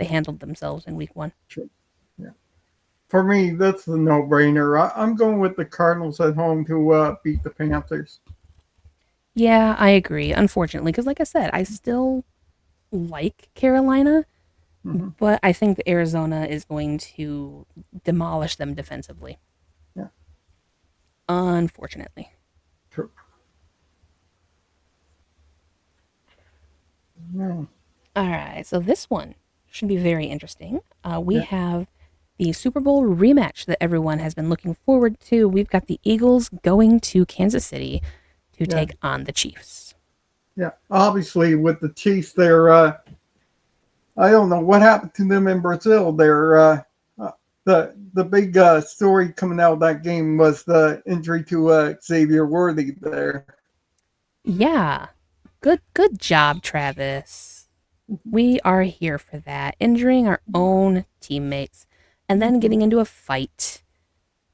handled themselves in week one. True. Yeah. For me, that's a no-brainer. I'm going with the Cardinals at home to beat the Panthers. Yeah, I agree. Unfortunately, because like I said, I still like Carolina, Hmm. but I think that Arizona is going to demolish them defensively. Yeah. Unfortunately. True. Yeah. All right, so this one should be very interesting. We Yeah. have the Super Bowl rematch that everyone has been looking forward to. We've got the Eagles going to Kansas City to Yeah. take on the Chiefs. Yeah. Obviously, with the Chiefs, they're I don't know what happened to them in Brazil. They're the big story coming out of that game was the injury to Xavier Worthy there. Yeah, good job, Travis. We are here for that. Injuring our own teammates and then getting into a fight.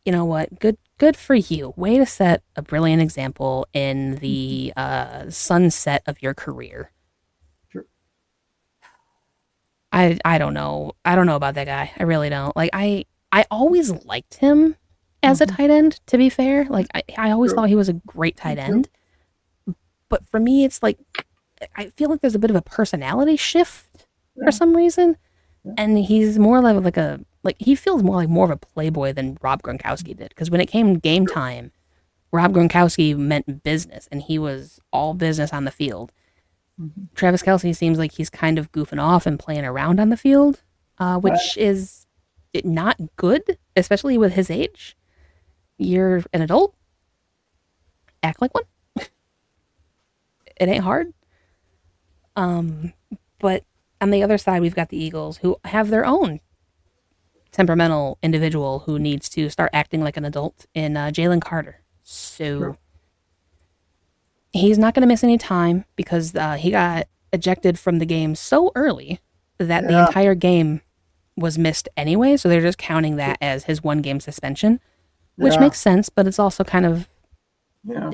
You know what? Good for you. Way to set a brilliant example in the sunset of your career. Sure. I don't know. I don't know about that guy. I really don't. Like I always liked him as a Mm-hmm. tight end, to be fair. Like I always Sure. thought he was a great Me tight too. end. But for me it's like I feel like there's a bit of a personality shift for Yeah. some reason. Yeah. And he's more like a like he feels more like more of a playboy than Rob Gronkowski did. Because when it came game Sure. time, Rob Gronkowski meant business, and he was all business on the field. Mm-hmm. Travis Kelsey seems like he's kind of goofing off and playing around on the field, which is not good. especially with his age. You're an adult. Act like one. It ain't hard. But on the other side, we've got the Eagles, who have their own temperamental individual who needs to start acting like an adult in Jalen Carter. So he's not going to miss any time because he got ejected from the game so early that the entire game was missed anyway. So they're just counting that as his 1 game suspension, which makes sense, but it's also kind of,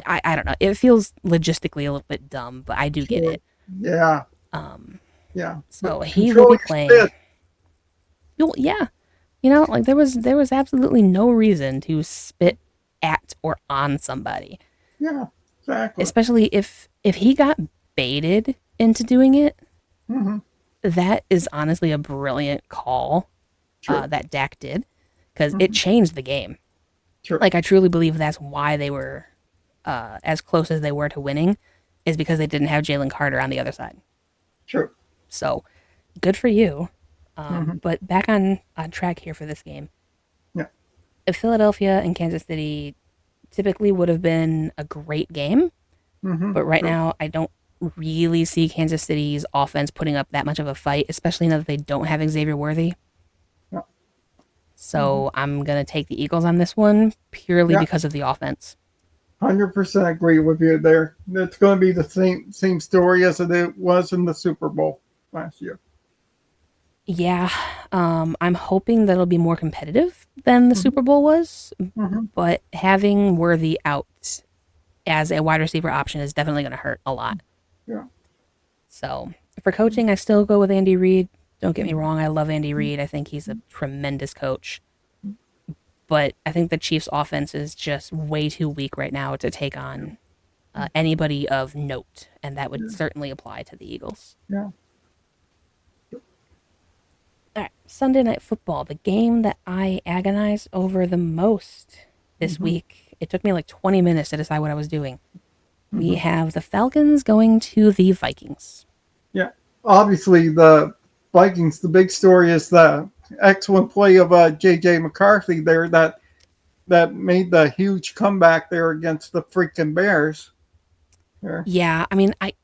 I don't know. It feels logistically a little bit dumb, but I do get it. Yeah. So he will be playing. Well, yeah. Like there was absolutely no reason to spit at or on somebody. Yeah, exactly. Especially if he got baited into doing it. Mm-hmm. That is honestly a brilliant call that Dak did, because it changed the game. Like, I truly believe that's why they were as close as they were to winning, is because they didn't have Jalen Carter on the other side. True. So, good for you. But back on track here for this game. Yeah. If Philadelphia and Kansas City typically would have been a great game, but right now I don't really see Kansas City's offense putting up that much of a fight, especially now that they don't have Xavier Worthy. Yeah. So I'm going to take the Eagles on this one purely because of the offense. 100% agree with you there. It's going to be the same story as it was in the Super Bowl last year. Yeah, I'm hoping that it'll be more competitive than the Super Bowl was, but having Worthy out as a wide receiver option is definitely going to hurt a lot. Yeah. So for coaching, I still go with Andy Reid. Don't get me wrong, I love Andy Reid. I think he's a tremendous coach. But I think the Chiefs' offense is just way too weak right now to take on anybody of note, and that would certainly apply to the Eagles. Yeah. All right, Sunday Night Football, the game that I agonized over the most this week. It took me like 20 minutes to decide what I was doing. We have the Falcons going to the Vikings. Yeah, obviously the Vikings, the big story is the excellent play of J.J. McCarthy there that made the huge comeback there against the freaking Bears. There. Yeah, I mean, I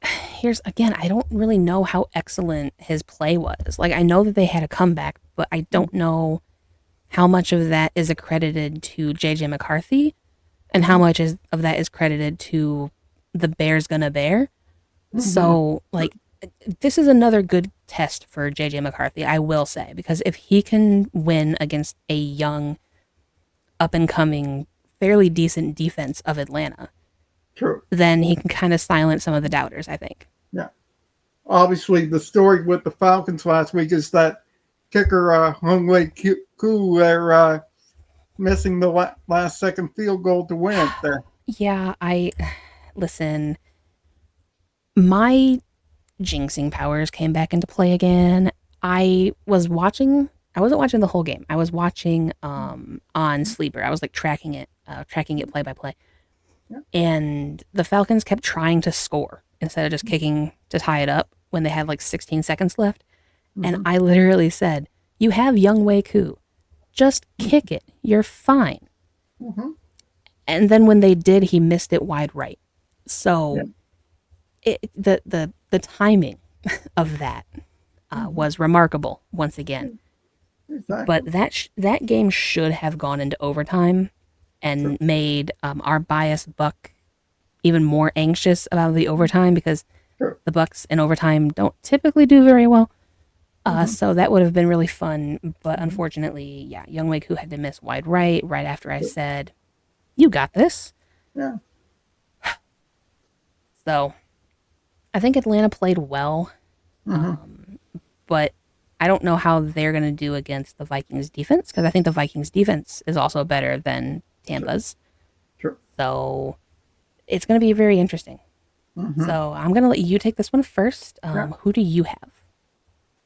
don't really know how excellent his play was. Like, I know that they had a comeback, but I don't know how much of that is accredited to J.J. McCarthy and how much of that is credited to the Bears gonna bear. So, like, this is another good test for J.J. McCarthy, I will say, because if he can win against a young, up-and-coming, fairly decent defense of Atlanta, then he can kind of silence some of the doubters, I think. Yeah. Obviously, the story with the Falcons last week is that kicker Hung-Wei Koo there missing the last second field goal to win it there. Yeah, listen, my jinxing powers came back into play again. I wasn't watching the whole game. I was watching on Sleeper. I was like tracking it play by play. Yeah. And the Falcons kept trying to score instead of just kicking to tie it up when they had like 16 seconds left. And I literally said, "You have Young Wei Koo. Just kick it. You're fine." And then when they did, he missed it wide right. So the timing of that was remarkable once again. Exactly. But that game should have gone into overtime and made our biased Buck even more anxious about the overtime, because the Bucks in overtime don't typically do very well. So that would have been really fun. But unfortunately, Young Wei Koo had to miss wide right after I said, "You got this." Yeah. So I think Atlanta played well. But I don't know how they're going to do against the Vikings defense, because I think the Vikings defense is also better than Tampa's. Sure. So it's going to be very interesting. So I'm going to let you take this one first. Who do you have?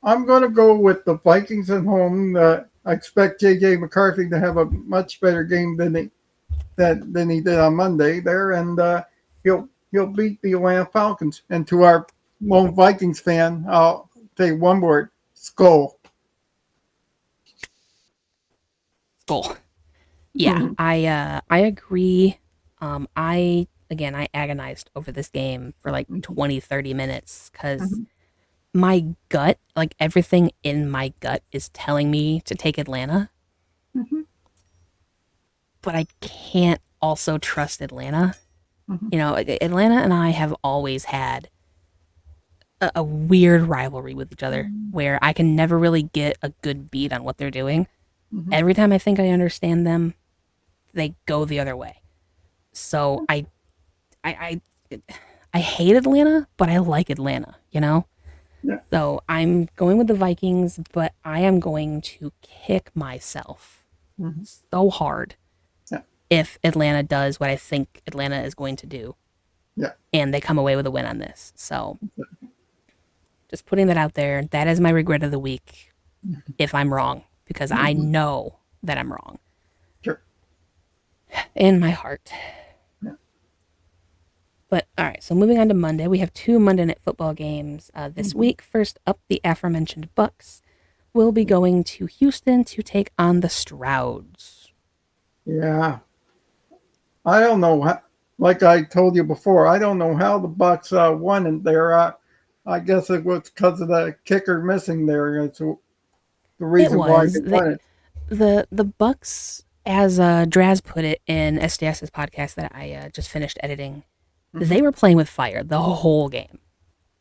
I'm going to go with the Vikings at home. I expect J.J. McCarthy to have a much better game than he did on Monday there, and he'll beat the Atlanta Falcons. And to our lone Vikings fan, I'll say one word: skull. Skull. Yeah, I agree. I agonized over this game for like Mhm. 20, 30 minutes because Mhm. my gut, like everything in my gut is telling me to take Atlanta, Mhm. but I can't also trust Atlanta. Mhm. You know, Atlanta and I have always had a weird rivalry with each other where I can never really get a good beat on what they're doing. Mhm. Every time I think I understand them, they go the other way. So I, I hate Atlanta, but I like Atlanta, you know? Yeah. So I'm going with the Vikings, but I am going to kick myself Mhm. so hard Yeah. if Atlanta does what I think Atlanta is going to do Yeah. and they come away with a win on this. So just putting that out there, that is my regret of the week if I'm wrong, because I Mhm. know that I'm wrong Sure. in my heart. Yeah. But all right, so moving on to Monday, we have two Monday Night Football games this Mhm. week. First up, the aforementioned Bucks will be going to Houston to take on the Strouds. Yeah. I don't know. Like I told you before, I don't know how the Bucks won in there. I guess it was because of the kicker missing there. It's the It reason why they was won it. the Bucks, as Draz put it in SDS's podcast that I just finished editing. Hmm. They were playing with fire the whole game,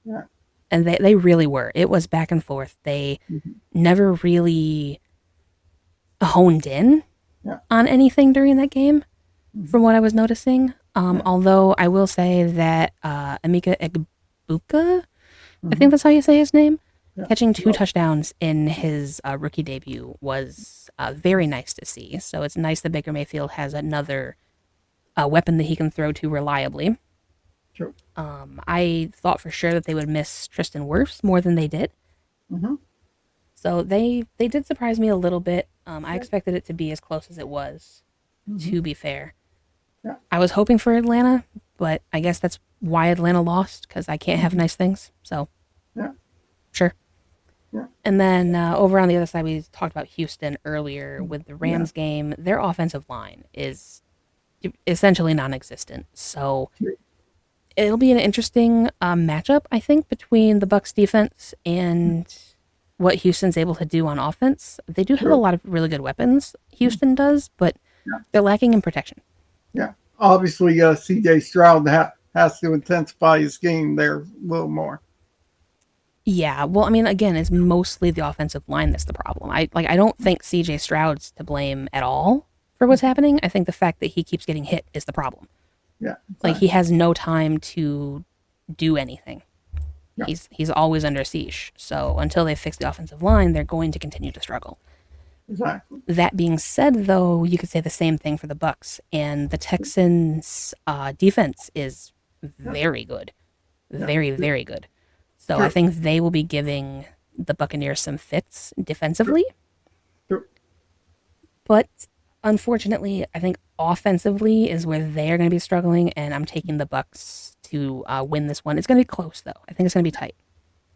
Yeah. and they really were. It was back and forth. They Hmm. never really honed in Yeah. on anything during that game, Hmm. from what I was noticing. Yeah. Although I will say that Emeka Egbuka, I Hmm. think that's how you say his name, Yeah. catching two Well, touchdowns in his rookie debut was very nice to see. So it's nice that Baker Mayfield has another weapon that he can throw to reliably. true. I thought for sure that they would miss Tristan Wirfs more than they did. Hmm. So they did surprise me a little bit. I Yeah. expected it to be as close as it was, Hmm. to be fair. Yeah. I was hoping for Atlanta, but I guess that's why Atlanta lost, because I can't have Hmm. nice things. So, Yeah. sure. Yeah. And then over on the other side, we talked about Houston earlier with the Yeah. Rams game. Their offensive line is essentially non existent. So, True. it'll be an interesting matchup, I think, between the Bucks defense and what Houston's able to do on offense. They do have a True. lot of really good weapons, Houston does, but Yeah. they're lacking in protection. Yeah. Obviously, C.J. Stroud has to intensify his game there a little more. Yeah, well, I mean, again, it's mostly the offensive line that's the problem. I don't think CJ Stroud's to blame at all for what's happening. I think the fact that he keeps getting hit is the problem. Yeah. Like he Exactly. has no time to do anything. Yeah. He's always under siege. So until they fix the offensive line, they're going to continue to struggle. Exactly. That being said, though, you could say the same thing for the Bucks, and the Texans' defense is Yeah. very good, Yeah. very very good. So I True. think they will be giving the Buccaneers some fits True. defensively, True. but unfortunately, I think offensively is where they are going to be struggling, and I'm taking the Bucks to win this one. It's going to be close, though. I think it's going to be tight.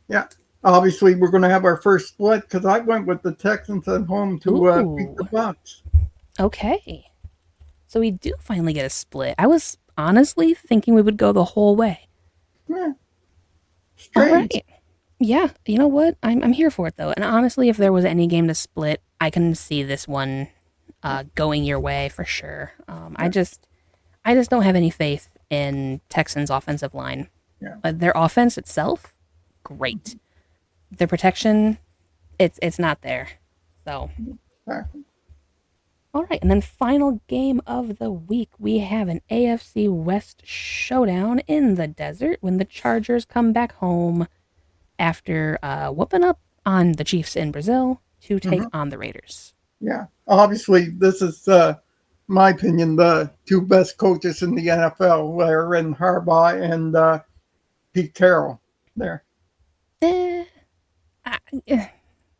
Yeah. Obviously, we're going to have our first split because I went with the Texans at home to beat the Ooh, Bucks. okay. So we do finally get a split. I was honestly thinking we would go the whole way. Yeah. All Strange. right. Yeah, you know what? I'm here for it though. And honestly, if there was any game to split, I can see this one going your way for sure. Yeah. I just don't have any faith in Texans' offensive line. Yeah. Their offense itself, great. Their protection, it's not there. So, Exactly. all right. And then final game of the week, we have an AFC West showdown in the desert when the Chargers come back home after whooping up on the Chiefs in Brazil to take Hmm. on the Raiders. Yeah. Obviously, this is, my opinion, the two best coaches in the NFL, in Harbaugh and Pete Carroll. There. Eh, I,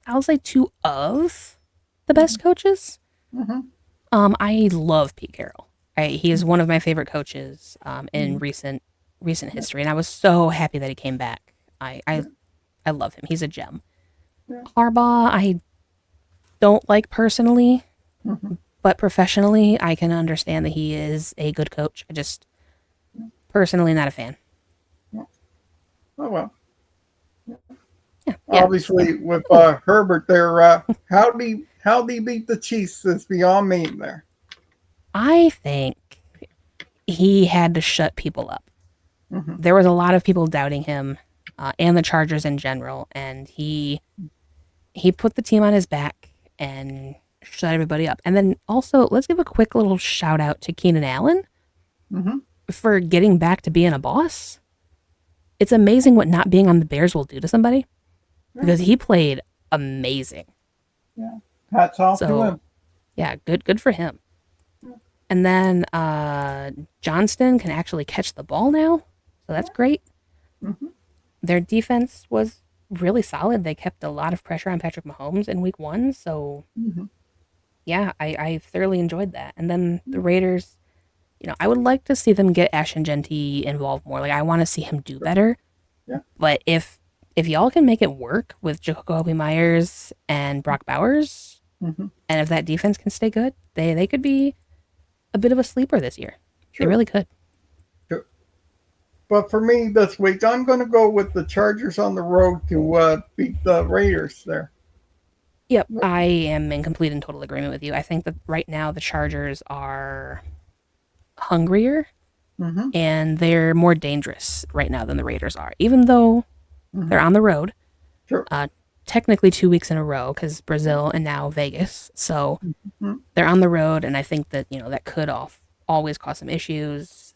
I'll say two of the Hmm. best coaches. Hmm. I love Pete Carroll. He is one of my favorite coaches in Hmm. recent history, and I was so happy that he came back. I love him. He's a gem. Yeah. Harbaugh, I don't like personally, Hmm. But professionally, I can understand that he is a good coach. I just personally not a fan. Oh well. Yeah, yeah. Obviously, with Herbert there, how do he beat the Chiefs is beyond me there. I think he had to shut people up. Hmm. There was a lot of people doubting him and the Chargers in general, and he put the team on his back and shut everybody up. And then also, let's give a quick little shout out to Keenan Allen Hmm. for getting back to being a boss. It's amazing what not being on the Bears will do to somebody because he played amazing. Yeah. Hats off to So him. yeah, good for him. And then Johnston can actually catch the ball now, so that's great. Hmm. Their defense was really solid. They kept a lot of pressure on Patrick Mahomes in week 1, so Hmm. yeah, I thoroughly enjoyed that. And then the Raiders, I would like to see them get Ashton Genty involved more. Like I want to see him do better. Yeah. But if y'all can make it work with Jacoby Myers and Brock Bowers, Hmm. and if that defense can stay good, they could be a bit of a sleeper this year. They Sure. really could. Sure. But for me this week, I'm going to go with the Chargers on the road to beat the Raiders there. Yep, I am in complete and total agreement with you. I think that right now the Chargers are hungrier Hmm. and they're more dangerous right now than the Raiders are, even though they're on the road. Sure. Technically 2 weeks in a row because Brazil and now Vegas. So Hmm. they're on the road, and I think that that could always cause some issues.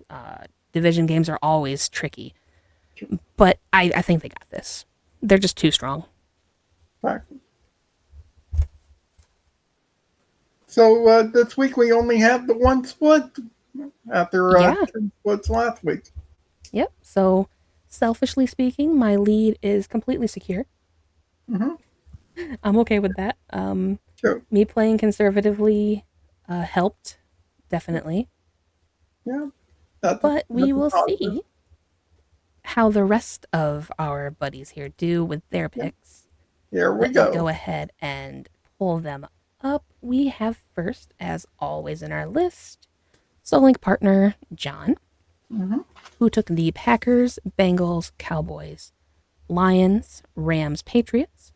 Division games are always tricky, but I think they got this. They're just too strong. Fact. So this week we only have the one split after Yeah. 10 splits last week. Yep. So selfishly speaking, my lead is completely secure. Hmm. I'm okay with that. Sure. Me playing conservatively helped, definitely. Yeah. That's But we that's a will positive. see how the rest of our buddies here do with their Yeah. picks. Here we Let me go go. ahead and pull them up. We have first, as always in our list, Solink partner John, Hmm. who took the Packers, Bengals, Cowboys, Lions, Rams, Patriots,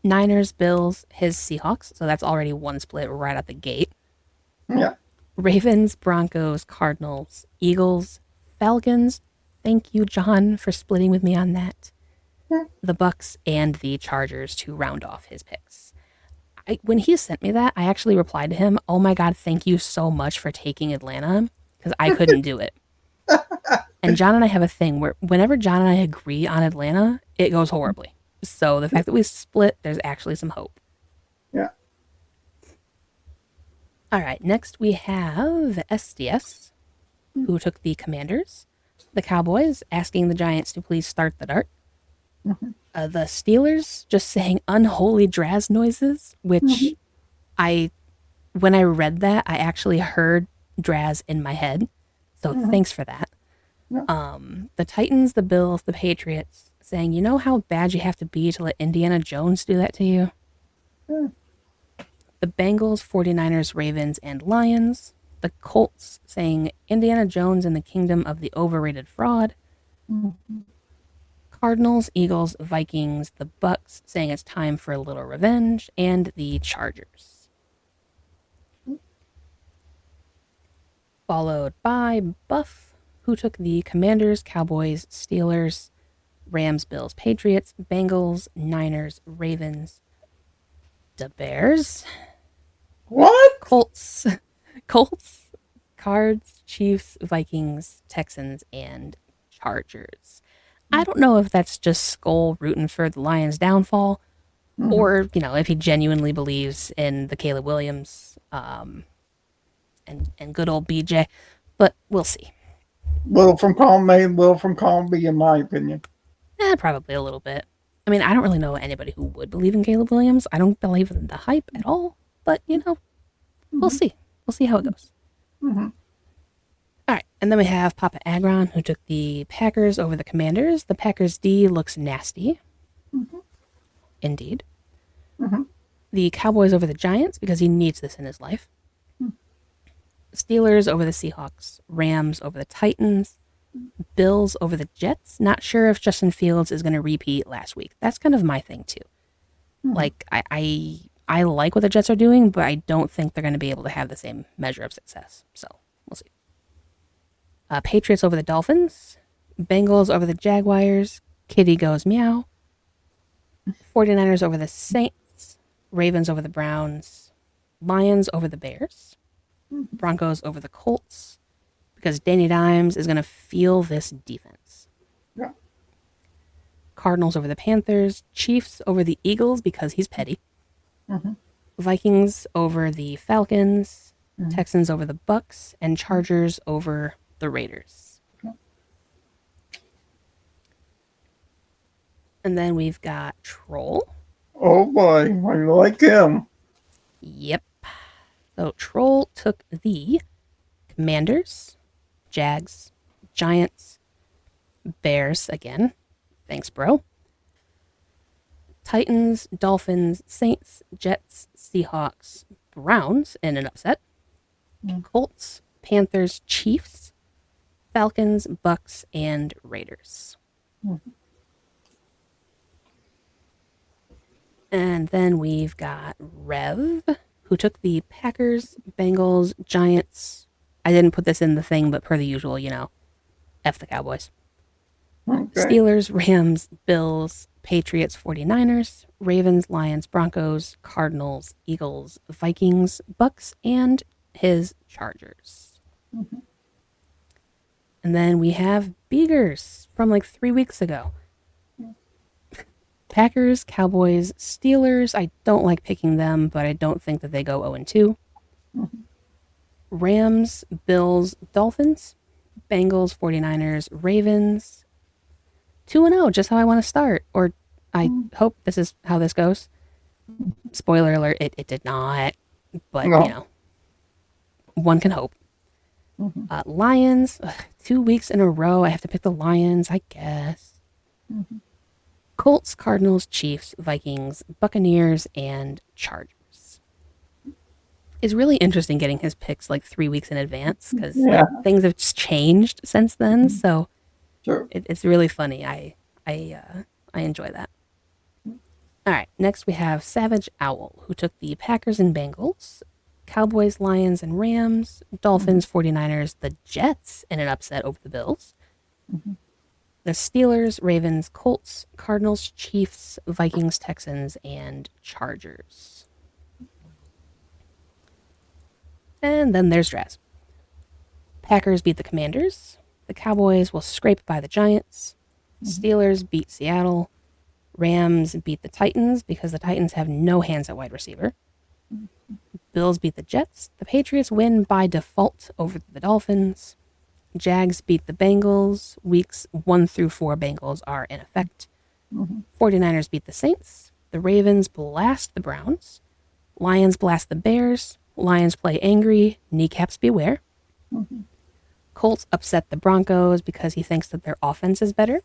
Niners, Bills, his Seahawks. So that's already one split right out the gate. Yeah. Ravens, Broncos, Cardinals, Eagles, Falcons. Thank you, John, for splitting with me on that. Yeah. The Bucks and the Chargers to round off his picks. When he sent me that, I actually replied to him, "Oh my God, thank you so much for taking Atlanta," because I couldn't do it. And John and I have a thing where whenever John and I agree on Atlanta, it goes horribly. So the fact that we split, there's actually some hope. Yeah. All right, next we have SDS, who took the Commanders, the Cowboys asking the Giants to please start the dart, the Steelers just saying unholy Draz noises, which when I read that, I actually heard Draz in my head. So thanks for that. Yeah. The Titans, the Bills, the Patriots saying, you know how bad you have to be to let Indiana Jones do that to you? Yeah. The Bengals, 49ers, Ravens, and Lions. The Colts saying Indiana Jones and the Kingdom of the Overrated Fraud. Cardinals, Eagles, Vikings, the Bucks saying it's time for a little revenge, and the Chargers. Followed by Buff, who took the Commanders, Cowboys, Steelers, Rams, Bills, Patriots, Bengals, Niners, Ravens, the Bears, What? Colts, Cards, Chiefs, Vikings, Texans, and Chargers. I don't know if that's just Skull rooting for the Lions' downfall, or if he genuinely believes in the Caleb Williams and good old BJ, but we'll see. Little from column A, little from column B, in my opinion. Probably a little bit. I mean, I don't really know anybody who would believe in Caleb Williams. I don't believe in the hype at all, but we'll see. We'll see how it goes. Hmm. All right, and then we have Papa Agron, who took the Packers over the Commanders. The Packers D looks nasty. Indeed. Hmm. The Cowboys over the Giants, because he needs this in his life. Steelers over the Seahawks, Rams over the Titans, Bills over the Jets. Not sure if Justin Fields is going to repeat last week. That's kind of my thing too. Like I like what the Jets are doing, but I don't think they're going to be able to have the same measure of success. So we'll see. Patriots over the Dolphins, Bengals over the Jaguars. Kitty goes meow. 49ers over the Saints, Ravens over the Browns, Lions over the Bears, Broncos over the Colts, because Danny Dimes is going to feel this defense. Yeah. Cardinals over the Panthers, Chiefs over the Eagles because he's petty. Vikings over the Falcons, Texans over the Bucks, and Chargers over the Raiders. And then we've got Troll. Oh boy, I like him. Yep. So Troll took the Commanders, Jags, Giants, Bears again. Thanks, bro. Titans, Dolphins, Saints, Jets, Seahawks, Browns in an upset. Colts, Panthers, Chiefs, Falcons, Bucks, and Raiders. And then we've got Rev, who took the Packers, Bengals, Giants. I didn't put this in the thing, but per the usual, F the Cowboys. Okay. Steelers, Rams, Bills, Patriots, 49ers, Ravens, Lions, Broncos, Cardinals, Eagles, Vikings, Bucks, and his Chargers. And then we have Beegers from like 3 weeks ago. Packers, Cowboys, Steelers. I don't like picking them, but I don't think that they go 0-2. Rams, Bills, Dolphins, Bengals, 49ers, Ravens. 2-0, just how I want to start. Or I hope this is how this goes. Spoiler alert, it did not. But, No. One can hope. Lions, 2 weeks in a row. I have to pick the Lions, I guess. Colts, Cardinals, Chiefs, Vikings, Buccaneers, and Chargers. It's really interesting getting his picks like 3 weeks in advance because things have changed since then. So Sure. it's really funny. I enjoy that. All right, next we have Savage Owl, who took the Packers and Bengals, Cowboys, Lions, and Rams, Dolphins, 49ers, the Jets in an upset over the Bills, the Steelers, Ravens, Colts, Cardinals, Chiefs, Vikings, Texans, and Chargers. And then there's Draz. Packers beat the Commanders. The Cowboys will scrape by the Giants. Steelers beat Seattle. Rams beat the Titans because the Titans have no hands at wide receiver. Bills beat the Jets. The Patriots win by default over the Dolphins. Jags beat the Bengals. Weeks 1 through 4 Bengals are in effect. 49ers beat the Saints. The Ravens blast the Browns. Lions blast the Bears. Lions play angry. Kneecaps beware. Colts upset the Broncos because he thinks that their offense is better.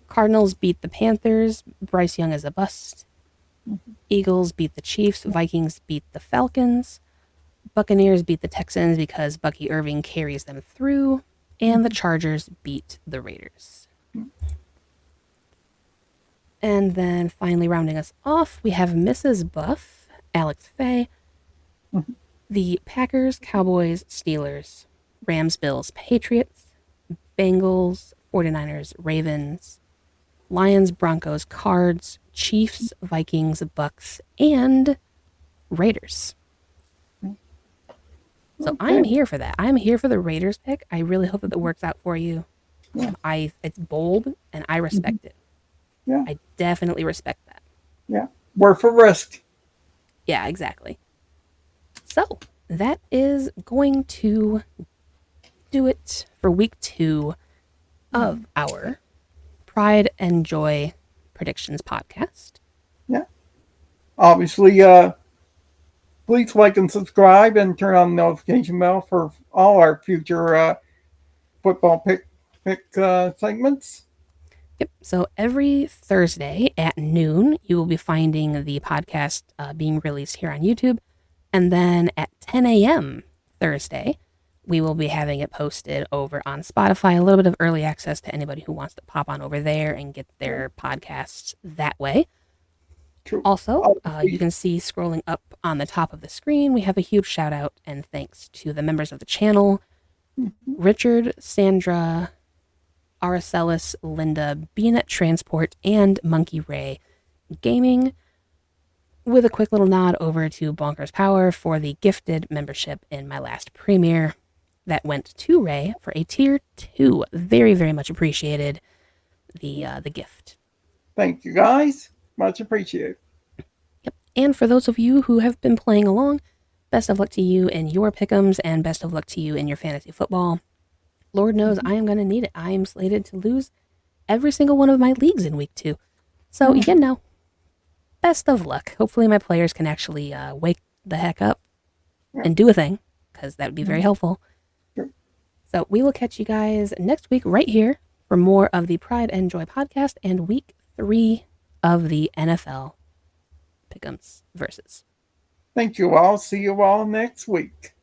Cardinals beat the Panthers. Bryce Young is a bust. Eagles beat the Chiefs. Vikings beat the Falcons. Buccaneers beat the Texans because Bucky Irving carries them through. And the Chargers beat the Raiders. And then finally rounding us off, we have Mrs. Buff, Alex Faye. The Packers, Cowboys, Steelers, Rams, Bills, Patriots, Bengals, 49ers, Ravens, Lions, Broncos, Cards, Chiefs, Vikings, Bucks, and Raiders. So I'm here for that. I'm here for the Raiders pick. I really hope that it works out for you. It's bold, and I respect it. Yeah. I definitely respect that. Yeah. Worth a risk. Yeah, exactly. So that is going to do it for week 2 of our Pride and Joy Predictions podcast. Yeah. Obviously, please like and subscribe and turn on the notification bell for all our future football pick segments. Yep. So every Thursday at noon, you will be finding the podcast being released here on YouTube. And then at 10 a.m. Thursday. We will be having it posted over on Spotify, a little bit of early access to anybody who wants to pop on over there and get their podcasts that way. True. Also, you can see scrolling up on the top of the screen, we have a huge shout out and thanks to the members of the channel Richard, Sandra, Aracellus, Linda, Beanet Transport, and Monkey Ray Gaming, with a quick little nod over to Bonkers Power for the gifted membership in my last premiere that went to Ray for a tier 2. Very, very much appreciated the gift. Thank you, guys. Much appreciated. Yep. And for those of you who have been playing along, best of luck to you in your pickems and best of luck to you in your fantasy football. Lord knows I am going to need it. I am slated to lose every single one of my leagues in week 2. So, you know, best of luck. Hopefully my players can actually wake the heck up and do a thing, because that would be very helpful. Sure. So we will catch you guys next week right here for more of the Pride and Joy podcast and week 3 of the NFL Pick'ems versus. Thank you all. See you all next week.